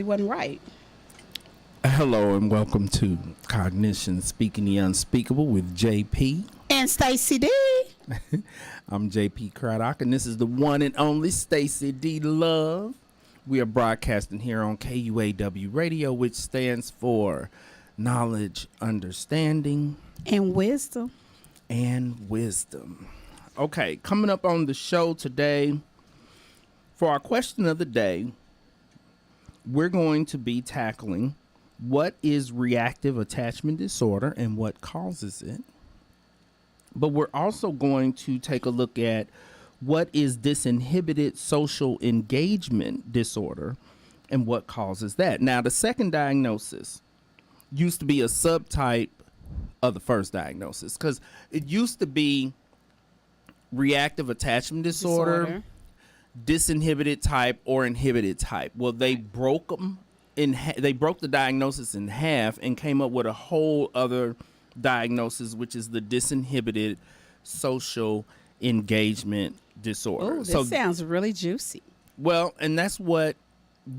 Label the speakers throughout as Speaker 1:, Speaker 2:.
Speaker 1: wasn't right.
Speaker 2: Hello and welcome to Cognitions, Speaking the Unspeakable with JP.
Speaker 1: And Stacy D.
Speaker 2: I'm JP Craddock, and this is the one and only Stacy D. Love. We are broadcasting here on KUAW Radio, which stands for Knowledge, Understanding,
Speaker 1: And Wisdom.
Speaker 2: Okay, coming up on the show today, for our question of the day, we're going to be tackling what is reactive attachment disorder and what causes it. But we're also going to take a look at what is disinhibited social engagement disorder and what causes that. Now, the second diagnosis used to be a subtype of the first diagnosis because it used to be reactive attachment disorder, disinhibited type, or inhibited type. Well, they broke them they broke the diagnosis in half and came up with a whole other diagnosis, which is the disinhibited social engagement disorder.
Speaker 1: Oh, this sounds really juicy.
Speaker 2: Well, and that's what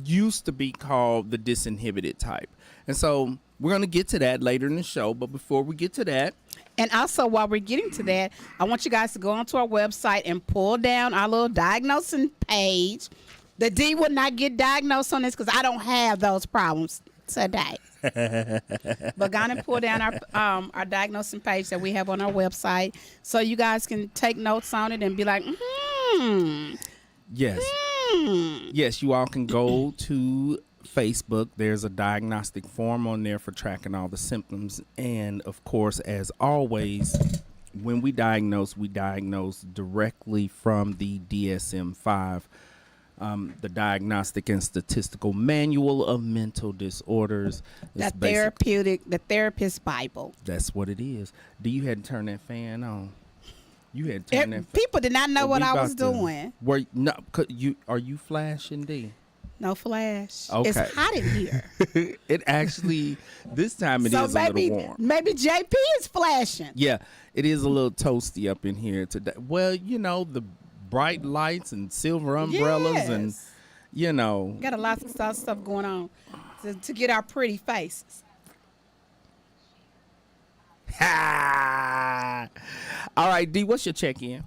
Speaker 2: used to be called the disinhibited type. And so we're going to get to that later in the show. But before we get to that,
Speaker 1: and also while we're getting to that, I want you guys to go onto our website and pull down our little diagnosing page. The D would not get diagnosed on this because I don't have those problems today. But go on and pull down our diagnosing page that we have on our website so you guys can take notes on it and be like,
Speaker 2: Yes. Yes, you all can go to Facebook. There's a diagnostic form on there for tracking all the symptoms. And, of course, as always, when we diagnose directly from the DSM-5, the Diagnostic and Statistical Manual of Mental Disorders.
Speaker 1: The therapist Bible.
Speaker 2: That's what it is. Do you had to turn that fan on? You had to turn that fan.
Speaker 1: People did not know what I was doing.
Speaker 2: Are you flashing, D?
Speaker 1: No flash.
Speaker 2: Okay.
Speaker 1: It's hot in here.
Speaker 2: It actually, this time it is a little warm.
Speaker 1: Maybe JP is flashing.
Speaker 2: Yeah, it is a little toasty up in here today. Well, the bright lights and silver umbrellas and,
Speaker 1: Got a lot of stuff going on to get our pretty faces.
Speaker 2: Ha! All right, D, what's your check-in?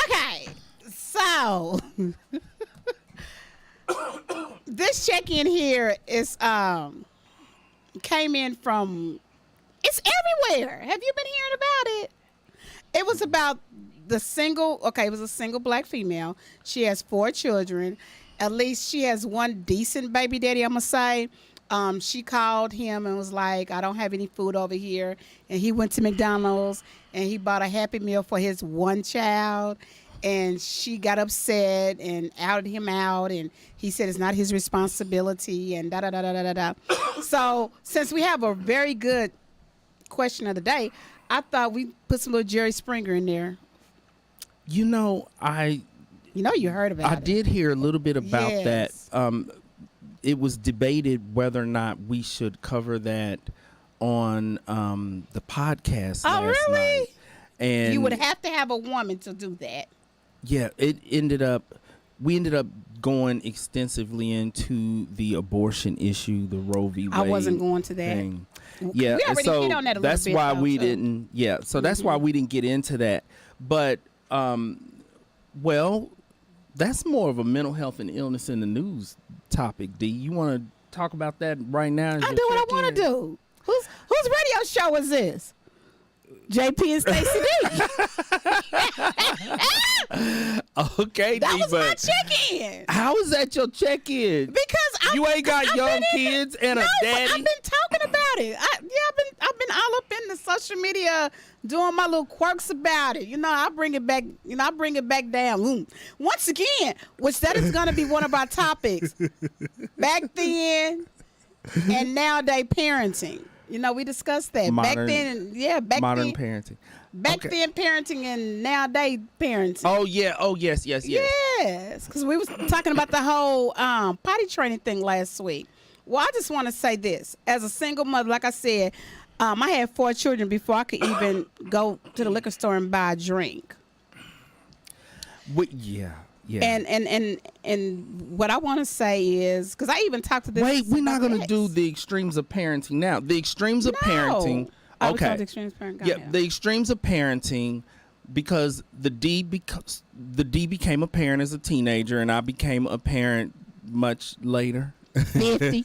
Speaker 1: Okay, so this check-in here is came in from, it's everywhere. Have you been hearing about it? It was about it was a single black female. She has 4 children. At least she has one decent baby daddy, I'm going to say. She called him and was like, I don't have any food over here. And he went to McDonald's and he bought a Happy Meal for his one child. And she got upset and outed him out. And he said it's not his responsibility and da-da-da-da-da-da. So since we have a very good question of the day, I thought we'd put some little Jerry Springer in there.
Speaker 2: You heard about it. I did hear a little bit about that. It was debated whether or not we should cover that on the podcast last
Speaker 1: really?
Speaker 2: night. And
Speaker 1: you would have to have a woman to do that.
Speaker 2: Yeah, we ended up going extensively into the abortion issue, the Roe v. Wade.
Speaker 1: I wasn't going to that.
Speaker 2: Thing.
Speaker 1: Yeah, we already hit on that a little bit.
Speaker 2: That's why we didn't. Yeah, so that's why we didn't get into that. But that's more of a mental health and illness in the news topic. D, you want to talk about that right now?
Speaker 1: I do what I want to do. Whose radio show is this? JP and Stacy D.
Speaker 2: Okay,
Speaker 1: that
Speaker 2: D,
Speaker 1: was my check-in.
Speaker 2: How is that your check-in?
Speaker 1: Because
Speaker 2: you ain't got young kids and a daddy.
Speaker 1: I've been talking about it. I've been all up in the social media doing my little quirks about it. I bring it back. I bring it back down. Once again, which that is going to be one of our topics. Back then and nowadays parenting. We discussed that.
Speaker 2: Modern
Speaker 1: parenting. Then parenting and nowadays parenting.
Speaker 2: Oh yeah. Oh yes.
Speaker 1: Yes, because we was talking about the whole potty training thing last week. Well, I just want to say this: as a single mother, like I said, I had 4 children before I could even go to the liquor store and buy a drink.
Speaker 2: Yeah. Yeah.
Speaker 1: And what I want to say is, because I even talked to this.
Speaker 2: Wait, we're not
Speaker 1: about
Speaker 2: going to
Speaker 1: ex.
Speaker 2: do the extremes of parenting now. The extremes of parenting.
Speaker 1: I was
Speaker 2: Okay.
Speaker 1: on the extremes of parenting. Go
Speaker 2: Yeah,
Speaker 1: ahead.
Speaker 2: the extremes of parenting, because the D became a parent as a teenager, and I became a parent much later.
Speaker 1: 50.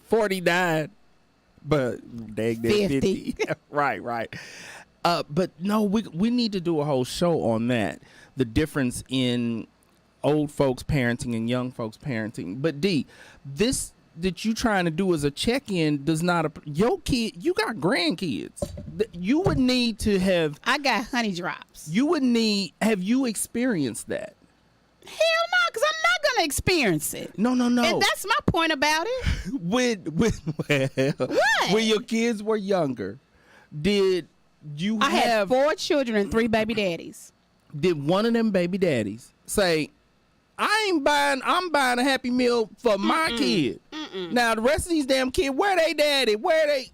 Speaker 2: 49, but dang that 50. Right. But no, we need to do a whole show on that. The difference in old folks parenting and young folks parenting. But D, this that you trying to do as a check-in does not your kid. You got grandkids. You would need to have.
Speaker 1: I got honey drops.
Speaker 2: You would need. Have you experienced that?
Speaker 1: Hell no, because I'm not going to experience it.
Speaker 2: No.
Speaker 1: And that's my point about it.
Speaker 2: When your kids were younger, did you
Speaker 1: I had
Speaker 2: have
Speaker 1: 4 children and 3 baby daddies.
Speaker 2: did one of them baby daddies say, I'm buying a Happy Meal for my kid. Now the rest of these damn kids, where they daddy? Where they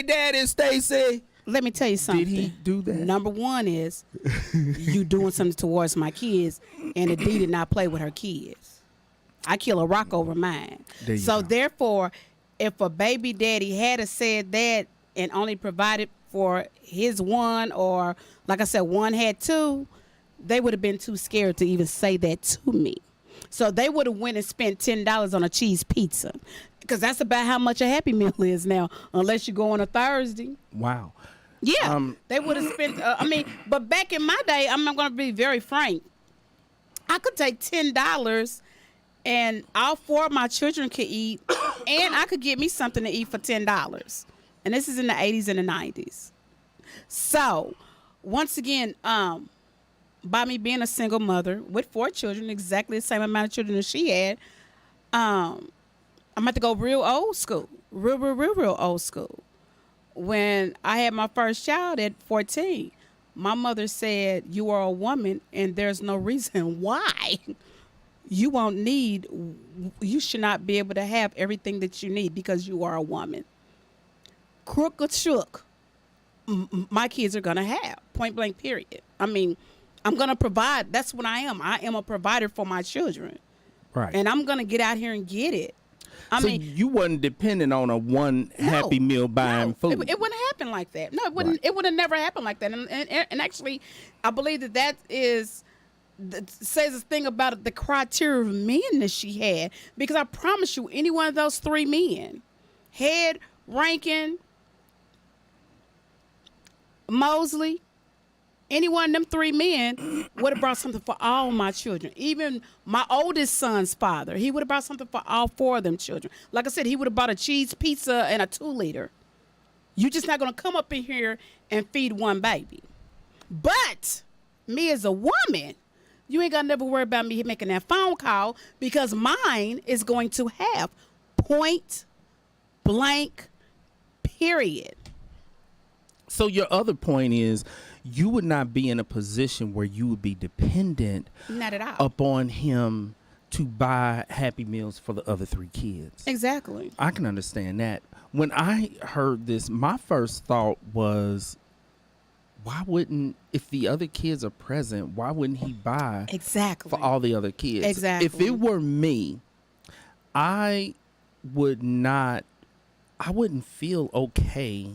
Speaker 2: daddy, Stacy?
Speaker 1: Let me tell you something.
Speaker 2: Did he do that?
Speaker 1: Number one is you doing something towards my kids, and the D did not play with her kids. I kill a rock over mine. So therefore, if a baby daddy had said that and only provided for his one, or like I said, one had 2, they would have been too scared to even say that to me. So they would have went and spent $10 on a cheese pizza, because that's about how much a Happy Meal is now, unless you go on a Thursday.
Speaker 2: Wow.
Speaker 1: Yeah, they would have spent. But back in my day, I'm going to be very frank. I could take $10, and all 4 of my children could eat, and I could get me something to eat for $10. And this is in the 80s and the 90s. So, once again, by me being a single mother with 4 children, exactly the same amount of children that she had, I'm about to go real old school, real old school. When I had my first child at 14, my mother said, you are a woman and there's no reason why you should not be able to have everything that you need because you are a woman. Crook or shook, my kids are going to have, point blank period. I'm going to provide. That's what I am. I am a provider for my children.
Speaker 2: Right.
Speaker 1: And I'm going to get out here and get it.
Speaker 2: You wasn't dependent on a one Happy Meal buying food.
Speaker 1: It wouldn't happen like that. No, it wouldn't. Right. It would have never happened like that. And actually, I believe that says a thing about the criteria of men that she had. Because I promise you, any one of those 3 men, Head, Rankin, Mosley, any one of them 3 men would have brought something for all my children. Even my oldest son's father, he would have brought something for all 4 of them children. Like I said, he would have bought a cheese pizza and a 2-liter. You're just not going to come up in here and feed one baby. But me as a woman, you ain't got to never worry about me making that phone call, because mine is going to have point blank period.
Speaker 2: So your other point is, you would not be in a position where you would be dependent
Speaker 1: not at all
Speaker 2: upon him to buy Happy Meals for the other 3 kids.
Speaker 1: Exactly.
Speaker 2: I can understand that. When I heard this, my first thought was, why wouldn't, if the other kids are present, why wouldn't he buy
Speaker 1: exactly
Speaker 2: for all the other kids?
Speaker 1: Exactly.
Speaker 2: If it were me, I wouldn't feel okay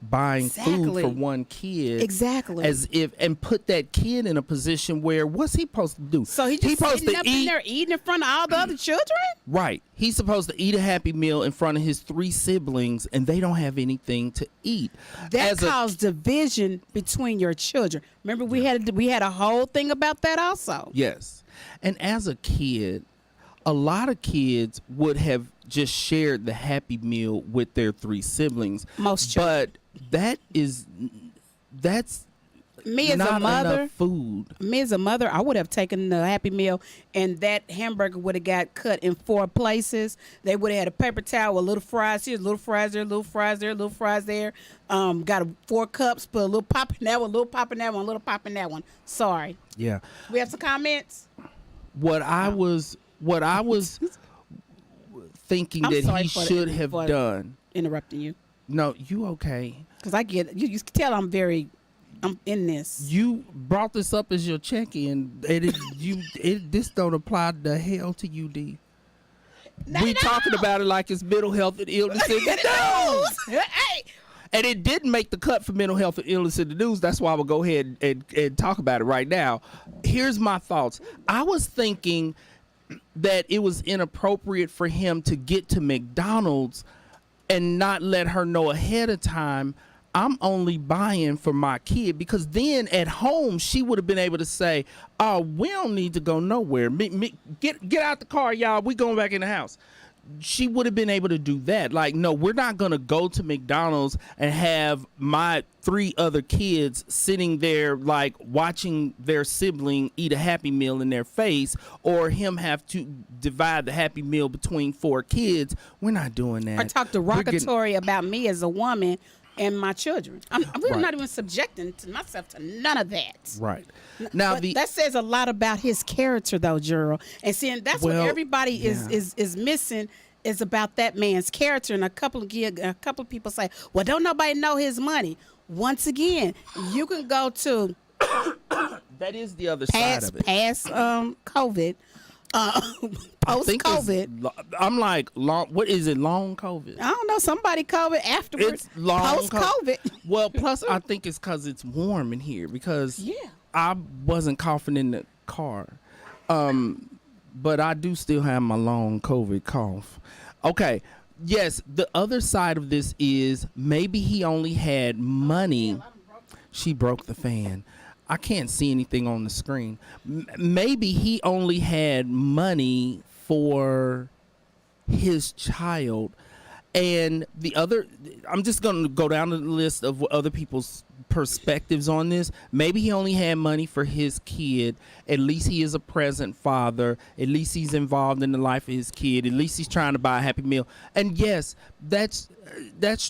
Speaker 2: buying food for one kid, as if, and put that kid in a position where, what's he supposed to do?
Speaker 1: So he's supposed to eat in there eating in front of all the other children?
Speaker 2: Right. He's supposed to eat a Happy Meal in front of his 3 siblings, and they don't have anything to eat.
Speaker 1: That caused division between your children. Remember, we had a whole thing about that also.
Speaker 2: Yes. And as a kid, a lot of kids would have just shared the Happy Meal with their 3 siblings.
Speaker 1: Most children.
Speaker 2: But that's
Speaker 1: me as
Speaker 2: not
Speaker 1: a mother.
Speaker 2: Enough food.
Speaker 1: Me as a mother, I would have taken the Happy Meal, and that hamburger would have got cut in 4 places. They would have had a paper towel with little fries here, little fries there, little fries there, little fries there. Got 4 cups, put a little pop in that one, little pop in that one, little pop in that one. Sorry.
Speaker 2: Yeah.
Speaker 1: We have some comments.
Speaker 2: What I was thinking that he should have done.
Speaker 1: Interrupting you.
Speaker 2: No, you okay?
Speaker 1: Because I get you can tell I'm very I'm in this.
Speaker 2: You brought this up as your check-in. This don't apply the hell to you, D. We talking about it like it's mental health and illness in the news.
Speaker 1: Hey.
Speaker 2: And it didn't make the cut for mental health and illness in the news. That's why I will go ahead and talk about it right now. Here's my thoughts. I was thinking that it was inappropriate for him to get to McDonald's and not let her know ahead of time, I'm only buying for my kid, because then at home she would have been able to say, oh, we don't need to go nowhere. Get out the car, y'all. We going back in the house. She would have been able to do that. Like, no, we're not going to go to McDonald's and have my 3 other kids sitting there, like, watching their sibling eat a Happy Meal in their face, or him have to divide the Happy Meal between 4 kids. We're not doing that.
Speaker 1: Or talk derogatory about me as a woman and my children. I'm
Speaker 2: Right.
Speaker 1: not even subjecting to myself to none of that.
Speaker 2: Right. Now,
Speaker 1: But that says a lot about his character, though, Gerald. And seeing that's what everybody is missing, is about that man's character. And a couple of people say, well, don't nobody know his money. Once again, you can go to
Speaker 2: that is the other side of it.
Speaker 1: Past COVID, post COVID.
Speaker 2: I'm like, what is it? Long COVID?
Speaker 1: I don't know. Somebody COVID afterwards.
Speaker 2: It's long
Speaker 1: post COVID.
Speaker 2: Well, plus I think it's because it's warm in here, because
Speaker 1: Yeah.
Speaker 2: I wasn't coughing in the car. But I do still have my long COVID cough. Okay. Yes, the other side of this is maybe he only had money. She broke the fan. I can't see anything on the screen. Maybe he only had money for his child. And the other, I'm just going to go down the list of other people's perspectives on this. Maybe he only had money for his kid. At least he is a present father. At least he's involved in the life of his kid. At least he's trying to buy a Happy Meal. And yes, that's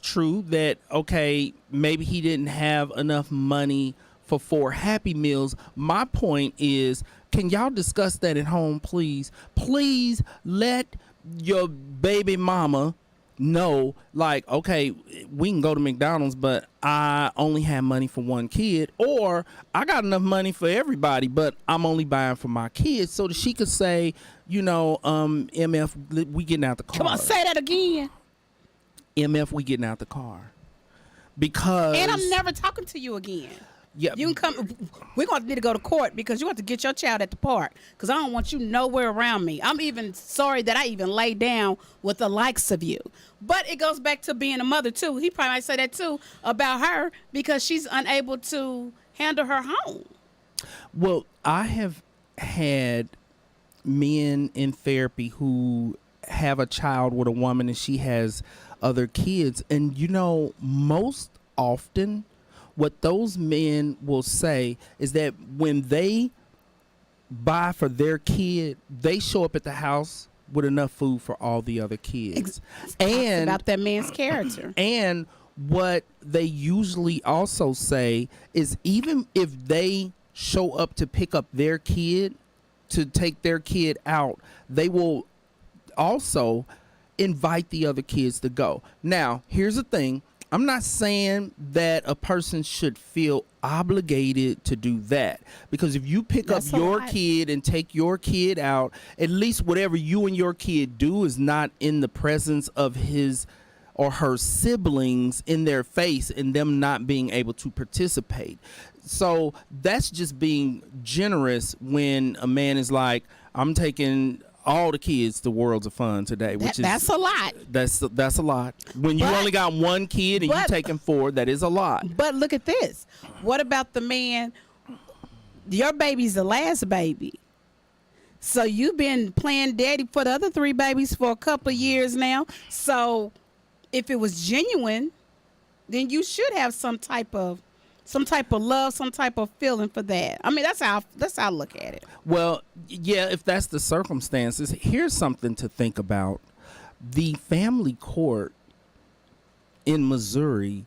Speaker 2: true that, okay, maybe he didn't have enough money for 4 Happy Meals. My point is, can y'all discuss that at home, please? Please let your baby mama know, like, okay, we can go to McDonald's, but I only have money for 1 kid, or I got enough money for everybody, but I'm only buying for my kids, so that she could say, MF, we getting out the car.
Speaker 1: Come on, say that again.
Speaker 2: MF, we getting out the car. Because...
Speaker 1: And I'm never talking to you again.
Speaker 2: Yeah.
Speaker 1: You can come. We're going to need to go to court because you have to get your child at the park, because I don't want you nowhere around me. I'm even sorry that I even lay down with the likes of you. But it goes back to being a mother, too. He probably might say that, too, about her, because she's unable to handle her home.
Speaker 2: Well, I have had men in therapy who have a child with a woman and she has other kids. And, most often what those men will say is that when they buy for their kid, they show up at the house with enough food for all the other kids.
Speaker 1: And about that man's character.
Speaker 2: And what they usually also say is, even if they show up to pick up their kid, to take their kid out, they will also invite the other kids to go. Now, here's the thing. I'm not saying that a person should feel obligated to do that, because if you pick up your kid and take your kid out, at least whatever you and your kid do is not in the presence of his or her siblings in their face and them not being able to participate. So that's just being generous when a man is like, I'm taking all the kids to Worlds of Fun today,
Speaker 1: that's a lot.
Speaker 2: That's a lot. When you only got 1 kid and you taking 4, that is a lot.
Speaker 1: But look at this. What about the man? Your baby's the last baby. So you've been playing daddy for the other 3 babies for a couple of years now. So if it was genuine, then you should have some type of love, some type of feeling for that. I mean, that's how I look at it.
Speaker 2: Well, yeah, if that's the circumstances, here's something to think about. The family court in Missouri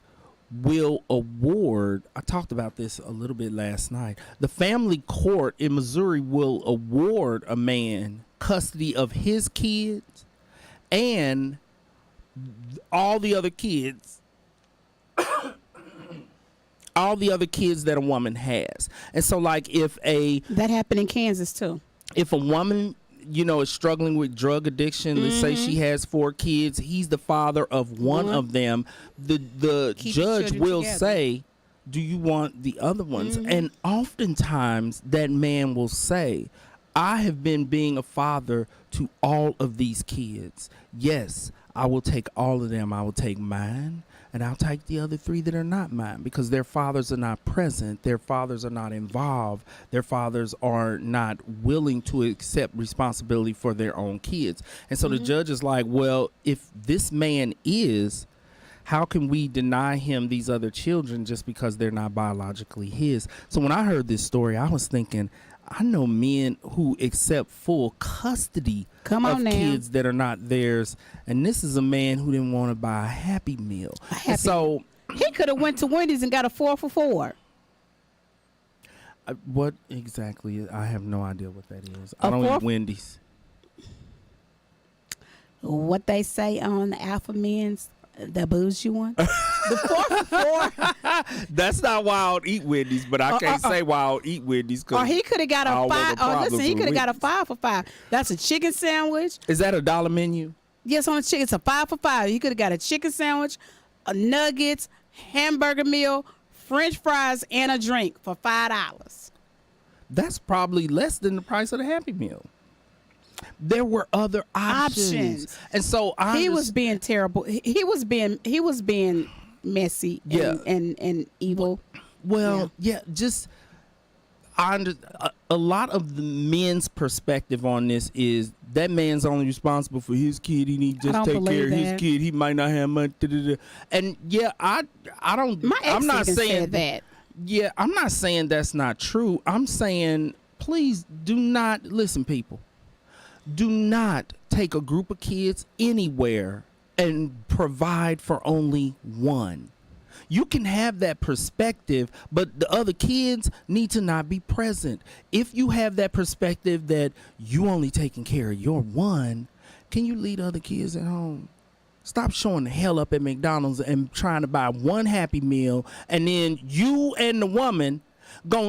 Speaker 2: will award, I talked about this a little bit last night. The family court in Missouri will award a man custody of his kids and all the other kids all the other kids that a woman has. And so like
Speaker 1: that happened in Kansas too.
Speaker 2: If a woman, is struggling with drug addiction, let's say she has 4 kids, he's the father of one of them, the judge will say, do you want the other ones? And oftentimes that man will say, I have been being a father to all of these kids. Yes, I will take all of them. I will take mine, and I'll take the other 3 that are not mine, because their fathers are not present. Their fathers are not involved. Their fathers are not willing to accept responsibility for their own kids. And so the judge is like, well, if this man is, how can we deny him these other children just because they're not biologically his? So when I heard this story, I was thinking, I know men who accept full custody of kids that are not theirs, and this is a man who didn't want to buy a Happy Meal. So
Speaker 1: he could have went to Wendy's and got a 4 for $4.
Speaker 2: What exactly? I have no idea what that is. I don't eat Wendy's.
Speaker 1: What they say on the Alpha Men's, the bougie one. The 4 for $4.
Speaker 2: That's not why I'll eat Wendy's, but I can't say why I'll eat Wendy's.
Speaker 1: Or he could have got a 5. Oh, listen, he could have got a 5 for $5. That's a chicken sandwich.
Speaker 2: Is that a $1 menu?
Speaker 1: Yes, on the chicken. It's a 5 for $5. He could have got a chicken sandwich, a nuggets, hamburger meal, French fries, and a drink for $5.
Speaker 2: That's probably less than the price of the Happy Meal. There were other options. And so
Speaker 1: he was being terrible. He was being messy and evil.
Speaker 2: Well, just a lot of the men's perspective on this is that man's only responsible for his kid. He needs to just take care of his kid. He might not have money. And I don't. I'm not saying
Speaker 1: that.
Speaker 2: Yeah, I'm not saying that's not true. I'm saying, please do not listen, people. Do not take a group of kids anywhere and provide for only one. You can have that perspective, but the other kids need to not be present. If you have that perspective that you only taking care of your one, can you leave other kids at home? Stop showing the hell up at McDonald's and trying to buy one Happy Meal, and then you and the woman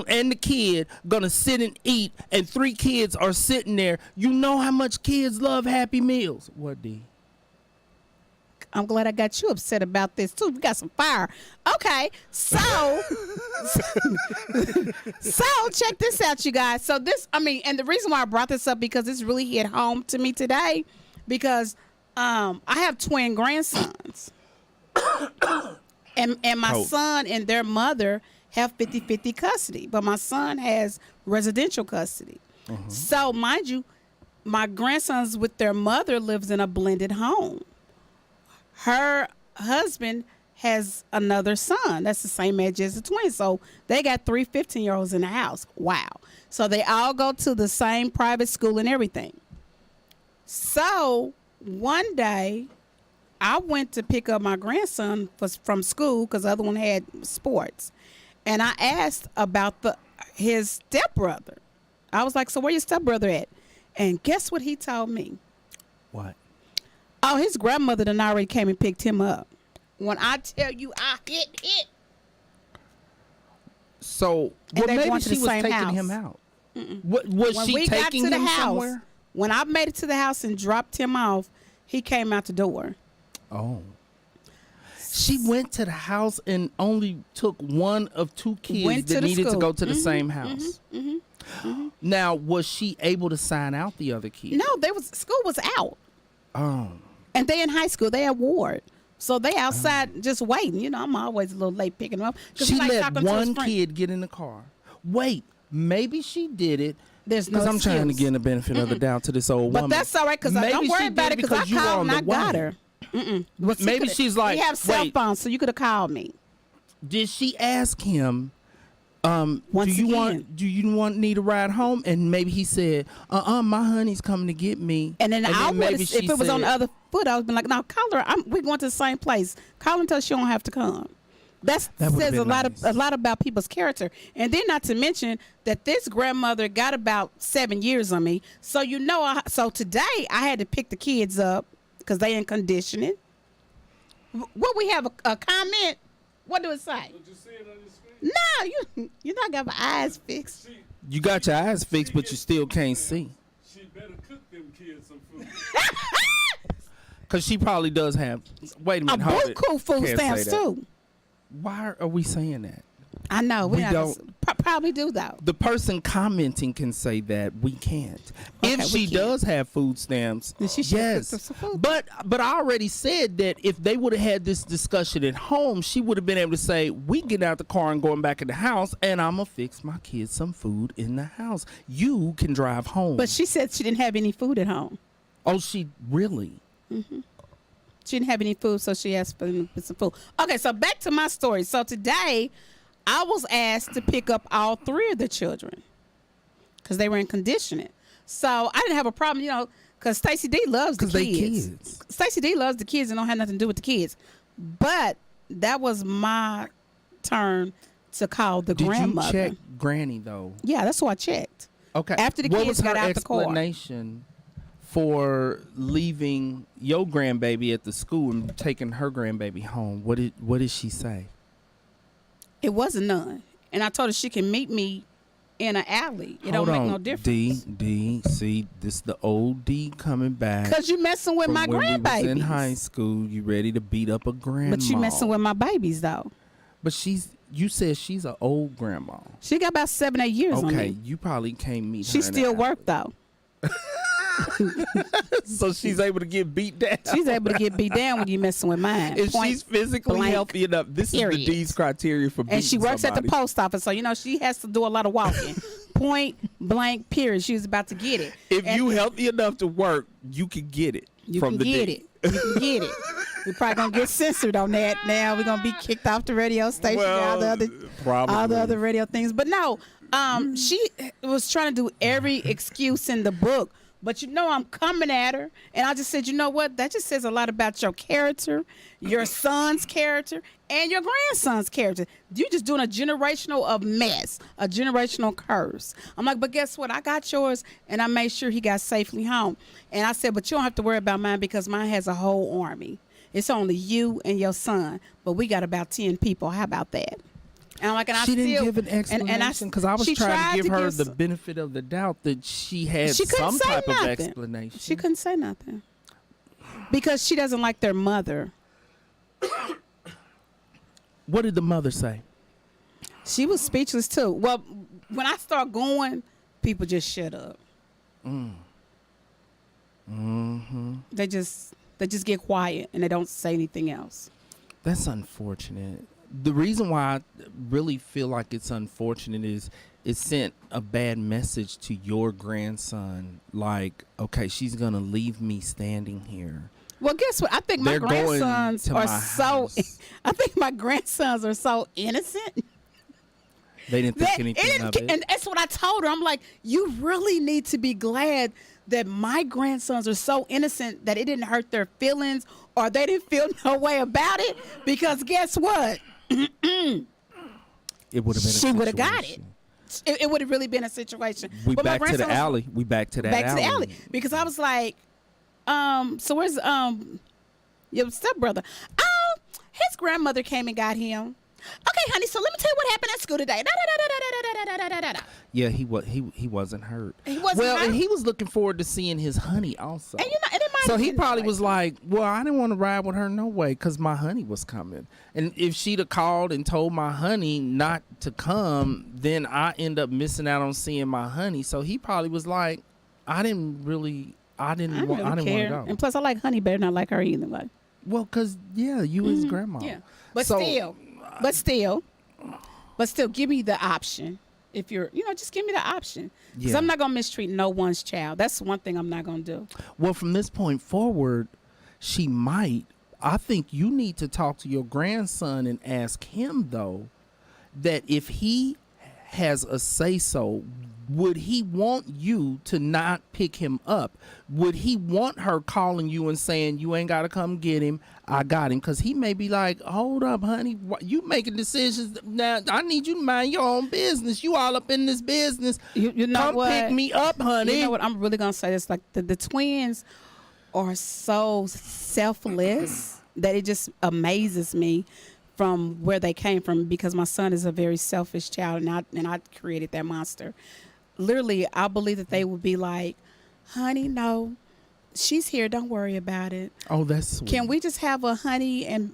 Speaker 2: and the kid gonna sit and eat, and 3 kids are sitting there. You know how much kids love Happy Meals. What, D?
Speaker 1: I'm glad I got you upset about this too. We got some fire. Okay, so check this out, you guys. So and the reason why I brought this up, because it's really hit home to me today, because I have twin grandsons, and my son and their mother have 50-50 custody, but my son has residential custody. So mind you, my grandsons with their mother lives in a blended home. Her husband has another son that's the same age as the twins, so they got 3 15-year-olds in the house. Wow. So they all go to the same private school and everything. So one day I went to pick up my grandson from school because the other one had sports. And I asked about his stepbrother. I was like, so where your stepbrother at? And guess what he told me?
Speaker 2: What?
Speaker 1: Oh, his grandmother done already came and picked him up. When I tell you I hit.
Speaker 2: So maybe she was taking him out. Was she taking him somewhere?
Speaker 1: When I made it to the house and dropped him off, he came out the door.
Speaker 2: Oh. She went to the house and only took one of 2 kids that needed to go to the same house. Now, was she able to sign out the other kids?
Speaker 1: No, school was out.
Speaker 2: Oh.
Speaker 1: And they in high school. They at Ward. So they outside just waiting. I'm always a little late picking them up.
Speaker 2: She let one kid get in the car. Wait, maybe she did it.
Speaker 1: There's no
Speaker 2: Because I'm trying to get the benefit of the doubt to this old woman.
Speaker 1: But that's all right, because I don't worry about it, because I called and I got her.
Speaker 2: Maybe she's like,
Speaker 1: we have cell phones, so you could have called me.
Speaker 2: Did she ask him, do you need a ride home? And maybe he said, my honey's coming to get me.
Speaker 1: And then I would have, if it was on the other foot, I would have been like, no, call her. We're going to the same place. Call her until she don't have to come. That says a lot about people's character. And then not to mention that this grandmother got about 7 years on me. So so today I had to pick the kids up because they in conditioning. What we have a comment? What do it say?
Speaker 3: Did you see it on your screen?
Speaker 1: No, you not got my eyes fixed.
Speaker 2: You got your eyes fixed, but you still can't see.
Speaker 3: She better cook them kids some food.
Speaker 2: Because she probably does have. Wait a
Speaker 1: A
Speaker 2: minute. Hold it.
Speaker 1: buku food
Speaker 2: Can't
Speaker 1: stamps
Speaker 2: say that.
Speaker 1: too.
Speaker 2: Why are we saying that?
Speaker 1: I know
Speaker 2: We
Speaker 1: not
Speaker 2: don't-
Speaker 1: probably do though.
Speaker 2: The person commenting can say that. We can't.
Speaker 1: Okay,
Speaker 2: If
Speaker 1: we
Speaker 2: she
Speaker 1: can't.
Speaker 2: does have food stamps,
Speaker 1: Then she should
Speaker 2: yes.
Speaker 1: cook some food.
Speaker 2: But I already said that if they would have had this discussion at home, she would have been able to say, "We get out the car and going back in the house, and I'm gonna fix my kids some food in the house. You can drive home."
Speaker 1: But she said she didn't have any food at home.
Speaker 2: oh, she really?
Speaker 1: She didn't have any food, so she asked for some food. Okay, so back to my story. So today, I was asked to pick up all 3 of the children because they were in conditioning. So I didn't have a problem, because Stacy D loves the kids.
Speaker 2: Because they kids.
Speaker 1: Stacy D loves the kids and don't have nothing to do with the kids. But that was my turn to call the
Speaker 2: Did
Speaker 1: grandmother.
Speaker 2: you check Granny though?
Speaker 1: Yeah, that's who I checked.
Speaker 2: Okay.
Speaker 1: After the
Speaker 2: what
Speaker 1: kids
Speaker 2: was
Speaker 1: got
Speaker 2: her
Speaker 1: out the car.
Speaker 2: explanation for leaving your grandbaby at the school and taking her grandbaby home? What did she say?
Speaker 1: It wasn't none. And I told her she can meet me in an alley. It
Speaker 2: Hold
Speaker 1: don't make
Speaker 2: on,
Speaker 1: no difference.
Speaker 2: D, see, this the old D coming back.
Speaker 1: Because you messing with
Speaker 2: from
Speaker 1: my
Speaker 2: when we was in
Speaker 1: grandbabies.
Speaker 2: high school, you ready to beat up a grandma.
Speaker 1: But you messing with my babies, though.
Speaker 2: But you said she's an old grandma.
Speaker 1: She got about 7, 8 years on
Speaker 2: Okay,
Speaker 1: me.
Speaker 2: you probably can't meet her.
Speaker 1: She
Speaker 2: in the
Speaker 1: still
Speaker 2: alley.
Speaker 1: work, though.
Speaker 2: So she's able to get beat down.
Speaker 1: She's able to get beat down when you messing with mine.
Speaker 2: If
Speaker 1: Point
Speaker 2: she's physically
Speaker 1: blank,
Speaker 2: healthy enough, this
Speaker 1: period.
Speaker 2: is the D's criteria for beating
Speaker 1: And she works
Speaker 2: somebody.
Speaker 1: at the post office, so, she has to do a lot of walking. Point blank, period. She was about to get it.
Speaker 2: If
Speaker 1: And
Speaker 2: you healthy enough to work, you can get it
Speaker 1: you
Speaker 2: from
Speaker 1: can
Speaker 2: the
Speaker 1: get
Speaker 2: D.
Speaker 1: it. You can get it. We're probably going to get censored on that now. We're going to be kicked off the radio station and all the other
Speaker 2: probably.
Speaker 1: all the other radio things. But no, she was trying to do every excuse in the book. But I'm coming at her. And I just said, you know what? That just says a lot about your character, your son's character, and your grandson's character. You're just doing a generational of mess, a generational curse. I'm like, but guess what? I got yours, and I made sure he got safely home. And I said, but you don't have to worry about mine because mine has a whole army. It's only you and your son, but we got about 10 people. How about that? And I'm like, and
Speaker 2: She
Speaker 1: I
Speaker 2: didn't
Speaker 1: still,
Speaker 2: give an explanation because I was
Speaker 1: she
Speaker 2: trying
Speaker 1: tried
Speaker 2: to give her the
Speaker 1: some-
Speaker 2: benefit of the doubt that she had
Speaker 1: She couldn't
Speaker 2: some
Speaker 1: say
Speaker 2: type of
Speaker 1: nothing.
Speaker 2: explanation.
Speaker 1: She couldn't say nothing because she doesn't like their mother.
Speaker 2: What did the mother say?
Speaker 1: She was speechless too. Well, when I start going, people just shut up. They just get quiet and they don't say anything else.
Speaker 2: That's unfortunate. The reason why I really feel like it's unfortunate is it sent a bad message to your grandson. Like, okay, she's gonna leave me standing here.
Speaker 1: Well, guess what? I think my
Speaker 2: They're going
Speaker 1: grandsons
Speaker 2: to
Speaker 1: are
Speaker 2: my
Speaker 1: so.
Speaker 2: house.
Speaker 1: I think my grandsons are so innocent.
Speaker 2: They didn't think
Speaker 1: That-
Speaker 2: anything of it.
Speaker 1: And that's what I told her. I'm like, you really need to be glad that my grandsons are so innocent that it didn't hurt their feelings or they didn't feel no way about it. Because guess what?
Speaker 2: It would have been.
Speaker 1: She
Speaker 2: a
Speaker 1: would have got it.
Speaker 2: situation.
Speaker 1: It would have really been a situation.
Speaker 2: We
Speaker 1: But my
Speaker 2: back to the
Speaker 1: grandson was-
Speaker 2: alley. We back to that
Speaker 1: back
Speaker 2: alley.
Speaker 1: to the alley because I was like, so where's your stepbrother? His grandmother came and got him. Okay, honey. So let me tell you what happened at school today.
Speaker 2: Yeah, he wasn't hurt.
Speaker 1: He wasn't
Speaker 2: well,
Speaker 1: hurt?
Speaker 2: and he was looking forward to seeing his honey also.
Speaker 1: And and it might
Speaker 2: So
Speaker 1: have
Speaker 2: he
Speaker 1: been
Speaker 2: probably
Speaker 1: right.
Speaker 2: was like, well, I didn't want to ride with her no way because my honey was coming. And if she'd have called and told my honey not to come, then I end up missing out on seeing my honey. So he probably was like, I didn't want to
Speaker 1: care.
Speaker 2: go.
Speaker 1: And plus, I like honey better than I like her either. Like,
Speaker 2: Well, because, yeah, you his grandma.
Speaker 1: yeah, but
Speaker 2: So-
Speaker 1: still, give me the option. If you're, just give me the option. Because
Speaker 2: Yeah.
Speaker 1: I'm not gonna mistreat no one's child. That's one thing I'm not gonna do.
Speaker 2: Well, from this point forward, she might. I think you need to talk to your grandson and ask him, though, that if he has a say-so, would he want you to not pick him up? Would he want her calling you and saying, you ain't got to come get him, I got him? Because he may be like, hold up, honey, you making decisions now. I need you to mind your own business. You all up in this business.
Speaker 1: You know
Speaker 2: come
Speaker 1: what?
Speaker 2: pick me up, honey.
Speaker 1: You know what? I'm really gonna say this. Like the twins are so selfless that it just amazes me from where they came from, because my son is a very selfish child, and I created that monster. Literally, I believe that they would be like, honey, no, she's here, don't worry about it.
Speaker 2: Oh, that's sweet.
Speaker 1: Can we just have a honey and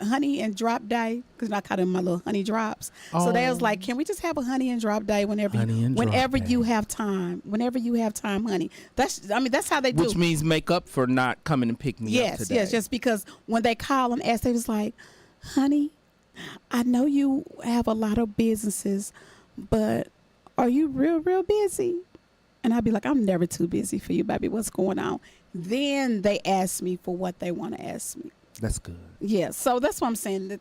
Speaker 1: drop day? Because I call them my little honey drops. So they was like, can we just have a honey and drop day whenever you have time? Whenever you have time, honey. That's how they do.
Speaker 2: Which means make up for not coming and pick me up today.
Speaker 1: Yes, just because when they call and ask, they was like, honey, I know you have a lot of businesses, but are you real busy? And I'd be like, I'm never too busy for you, baby. What's going on? Then they ask me for what they want to ask me.
Speaker 2: That's good.
Speaker 1: Yeah, so that's what I'm saying. That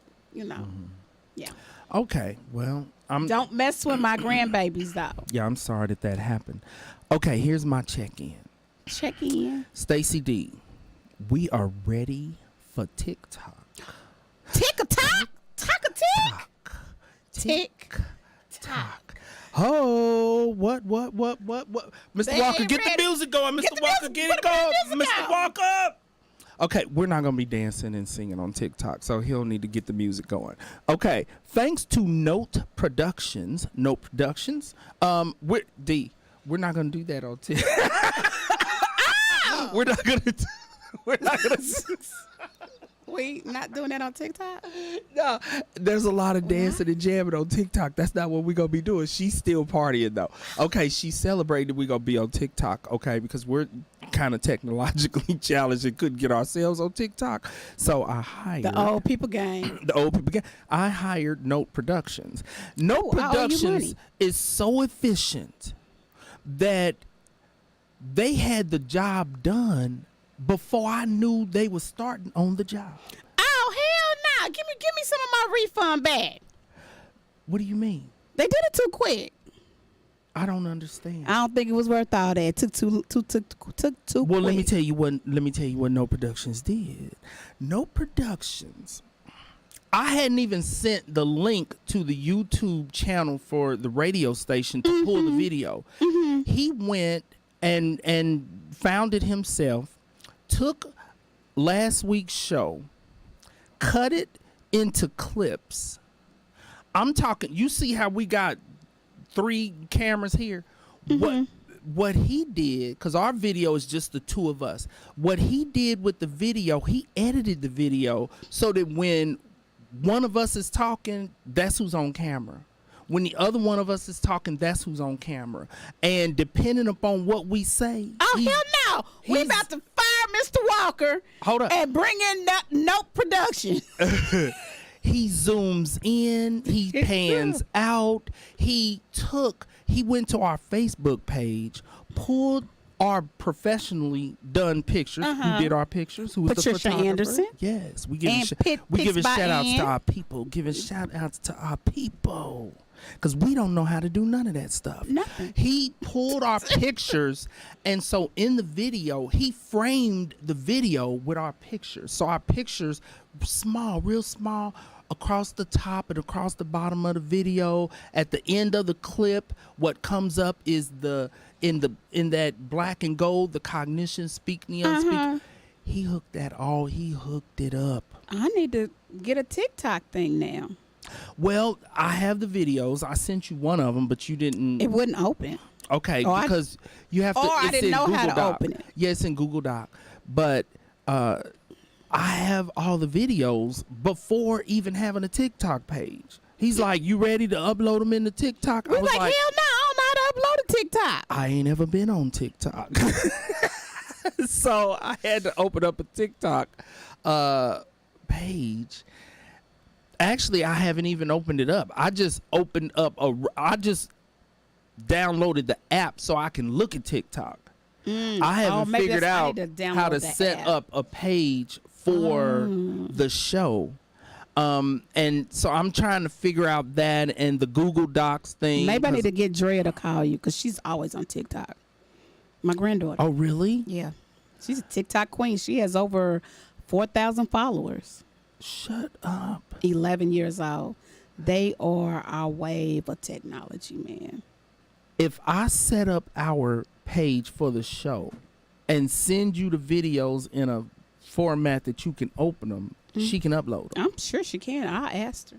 Speaker 1: yeah.
Speaker 2: Okay, well,
Speaker 1: Don't mess with my grandbabies, though.
Speaker 2: Yeah, I'm sorry that happened. Okay, here's my check-in.
Speaker 1: Check in.
Speaker 2: Stacy D, we are ready for TikTok.
Speaker 1: Tick-a-tock, tock-a-tick, tick-tock.
Speaker 2: Oh, what? Mr.
Speaker 1: They
Speaker 2: Walker,
Speaker 1: ain't
Speaker 2: get
Speaker 1: ready.
Speaker 2: the music going. Mr. Walker, get it going. Mr. Walker. Okay, we're not going to be dancing and singing on TikTok, so he'll need to get the music going. Okay, thanks to Note Productions, we're not going to do that on TikTok. We're not going to
Speaker 1: We not doing that on TikTok?
Speaker 2: No, there's a lot of dancing and jamming on TikTok. That's not what we're going to be doing. She's still partying, though. Okay, she's celebrating. We're going to be on TikTok, okay, because we're kind of technologically challenged and couldn't get ourselves on TikTok. So I hired...
Speaker 1: The old people game.
Speaker 2: I hired Note Productions. Note
Speaker 1: I owe you
Speaker 2: Productions
Speaker 1: money.
Speaker 2: is so efficient that they had the job done before I knew they were starting on the job.
Speaker 1: Oh, hell no. Give me some of my refund back.
Speaker 2: What do you mean?
Speaker 1: They did it too quick.
Speaker 2: I don't understand.
Speaker 1: I don't think it was worth all that. It took too
Speaker 2: Well,
Speaker 1: quick.
Speaker 2: let me tell you what No Productions did. No Productions. I hadn't even sent the link to the YouTube channel for the radio station to pull the video. He went and found it himself, took last week's show, cut it into clips. I'm talking, you see how we got 3 cameras here? What he did, because our video is just the 2 of us, what he did with the video, he edited the video so that when one of us is talking, that's who's on camera. When the other one of us is talking, that's who's on camera. And depending upon what we say...
Speaker 1: Oh, hell no. We about to fire Mr. Walker. Hold up. And bring in Note Production.
Speaker 2: He zooms in. He pans out. He went to our Facebook page, pulled our professionally done pictures. Who did our pictures? Who was
Speaker 1: Patricia
Speaker 2: the photographer?
Speaker 1: Anderson.
Speaker 2: Yes. We giving shout outs to our people. Giving shout outs to our people. Because we don't know how to do none of that stuff.
Speaker 1: Nothing.
Speaker 2: He pulled our pictures, and so in the video, he framed the video with our pictures. So our pictures, real small, across the top and across the bottom of the video. At the end of the clip, what comes up is in that black and gold, the Cognitions, Speak the Unspeakable. He hooked it up.
Speaker 1: I need to get a TikTok thing now.
Speaker 2: Well, I have the videos. I sent you one of them, but you didn't.
Speaker 1: It wouldn't open.
Speaker 2: Okay, because you have to.
Speaker 1: I didn't know how to open it.
Speaker 2: Yeah, it's in Google Doc. But I have all the videos before even having a TikTok page. He's like, "You ready to upload them into TikTok?"
Speaker 1: I was like, "Hell no, I don't know how to upload a TikTok."
Speaker 2: I ain't ever been on TikTok, so I had to open up a TikTok page. Actually, I haven't even opened it up. I just downloaded the app so I can look at TikTok. I haven't figured out how to set up a page for the show. And so I'm trying to figure out that and the Google Docs thing.
Speaker 1: Maybe I need to get Drea to call you because she's always on TikTok. My granddaughter.
Speaker 2: Oh, really?
Speaker 1: Yeah. She's a TikTok queen. She has over 4,000 followers.
Speaker 2: Shut up.
Speaker 1: 11 years old. They are our wave of technology, man.
Speaker 2: If I set up our page for the show and send you the videos in a format that you can open them, she can upload them.
Speaker 1: I'm sure she can. I asked her.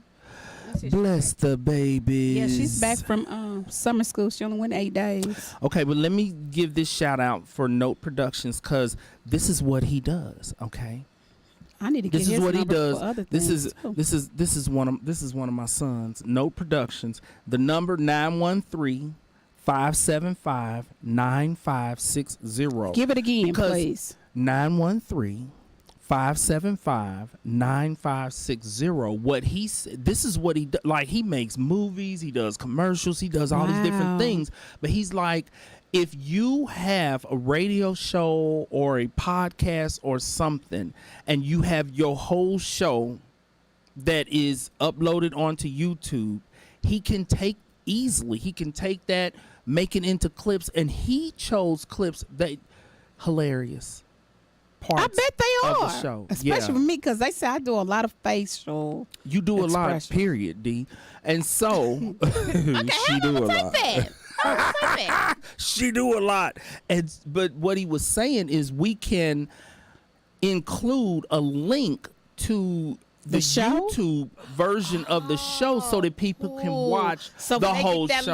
Speaker 2: Bless the babies.
Speaker 1: Yeah, she's back from summer school. She only went 8 days.
Speaker 2: Okay, but let me give this shout out for Note Productions because this is what he does. Okay,
Speaker 1: I need to get
Speaker 2: this
Speaker 1: his
Speaker 2: is what he
Speaker 1: number
Speaker 2: does.
Speaker 1: for other
Speaker 2: This
Speaker 1: things,
Speaker 2: is
Speaker 1: too.
Speaker 2: this is one of my sons. Note Productions. The number 913-575-9560.
Speaker 1: Give it again,
Speaker 2: Because
Speaker 1: please.
Speaker 2: 913-575-9560. What he said, this is what he does. Like, he makes movies, he does commercials, he does all these different
Speaker 1: Wow.
Speaker 2: things. But he's like, if you have a radio show or a podcast or something, and you have your whole show that is uploaded onto YouTube, he can take that, make it into clips, and he chose clips that hilarious parts
Speaker 1: I bet they
Speaker 2: of
Speaker 1: are.
Speaker 2: the show.
Speaker 1: Especially with me, because they say I do a lot of facial.
Speaker 2: You do a lot,
Speaker 1: expression.
Speaker 2: period, D. And so
Speaker 1: Okay,
Speaker 2: she do a lot.
Speaker 1: that.
Speaker 2: She do a lot. But what he was saying is we can include a link to the
Speaker 1: show?
Speaker 2: YouTube version of the show so that people can watch
Speaker 1: so
Speaker 2: the
Speaker 1: when they
Speaker 2: whole
Speaker 1: get
Speaker 2: show.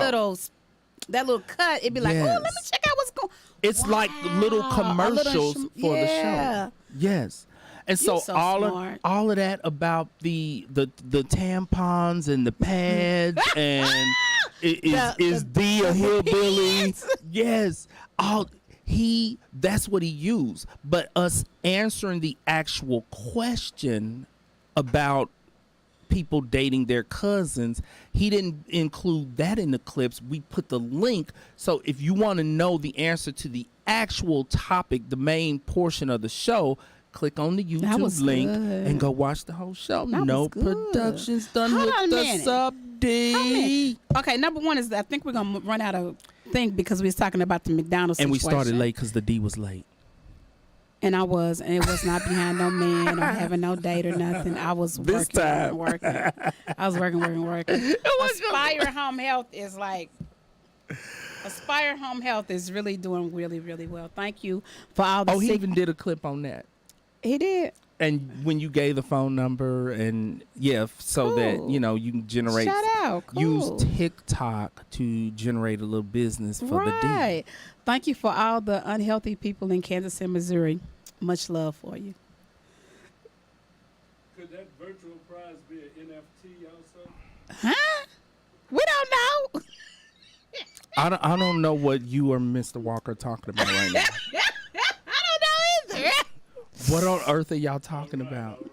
Speaker 1: that little cut, it'd be like, oh, let me
Speaker 2: Yes.
Speaker 1: check out what's going.
Speaker 2: It's like little
Speaker 1: Wow, a
Speaker 2: commercials
Speaker 1: little
Speaker 2: for the
Speaker 1: yeah.
Speaker 2: show. Yes. And so,
Speaker 1: so
Speaker 2: all
Speaker 1: smart.
Speaker 2: of that about the tampons and the pads and is D a hillbilly? Yes. That's what he used. But us answering the actual question about people dating their cousins, he didn't include that in the clips. We put the link. So if you want to know the answer to the actual topic, the main portion of the show, click on the YouTube link
Speaker 1: good.
Speaker 2: and go watch the whole show.
Speaker 1: That
Speaker 2: No
Speaker 1: was good.
Speaker 2: Productions done
Speaker 1: Hold on
Speaker 2: hooked
Speaker 1: a
Speaker 2: us
Speaker 1: minute.
Speaker 2: up, D.
Speaker 1: Okay, number one is I think we're gonna run out of thing because we was talking about the McDonald's
Speaker 2: And we
Speaker 1: situation.
Speaker 2: started late because the D was late.
Speaker 1: And it was not behind no man or having no date or nothing. I was
Speaker 2: This
Speaker 1: working.
Speaker 2: time.
Speaker 1: I was working. Aspire Home Health is like. Aspire Home Health is really doing really, really well. Thank you for all the.
Speaker 2: Oh, he even did a clip on that.
Speaker 1: He did.
Speaker 2: And when you gave the phone number and so that
Speaker 1: Cool.
Speaker 2: you can generate,
Speaker 1: Shout out. Cool.
Speaker 2: use TikTok to generate a little business for the D.
Speaker 1: Right. Thank you for all the unhealthy people in Kansas City, Missouri. Much love for you.
Speaker 3: Could that virtual prize be an NFT also?
Speaker 1: Huh? We don't know.
Speaker 2: I don't know what you or Mr. Walker are talking about right now.
Speaker 1: I don't know either.
Speaker 2: What on earth are y'all talking about?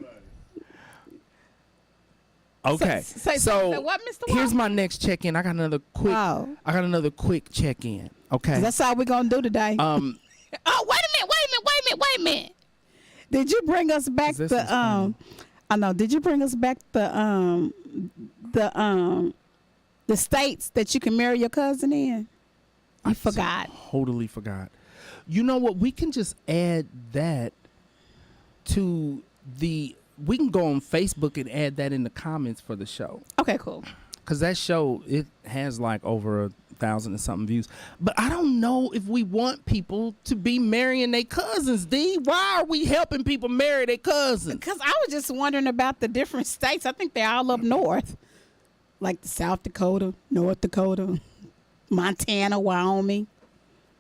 Speaker 2: Okay,
Speaker 1: so what, Mr.
Speaker 2: here's
Speaker 1: Walker?
Speaker 2: my next check-in. I got another quick.
Speaker 1: Oh.
Speaker 2: I got another quick check-in. Okay.
Speaker 1: That's all we're going to do today.
Speaker 2: Um.
Speaker 1: Oh, wait a minute. Did you bring us back
Speaker 2: This
Speaker 1: the
Speaker 2: is funny.
Speaker 1: I know, did you bring us back the states that you can marry your cousin in? I forgot.
Speaker 2: Totally forgot. You know what? We can just add that to we can go on Facebook and add that in the comments for the show.
Speaker 1: Okay, cool.
Speaker 2: Because that show, it has like over 1,000 and something views. But I don't know if we want people to be marrying their cousins, D. Why are we helping people marry their cousins?
Speaker 1: Because I was just wondering about the different states. I think they're all up north. Like the South Dakota, North Dakota, Montana, Wyoming.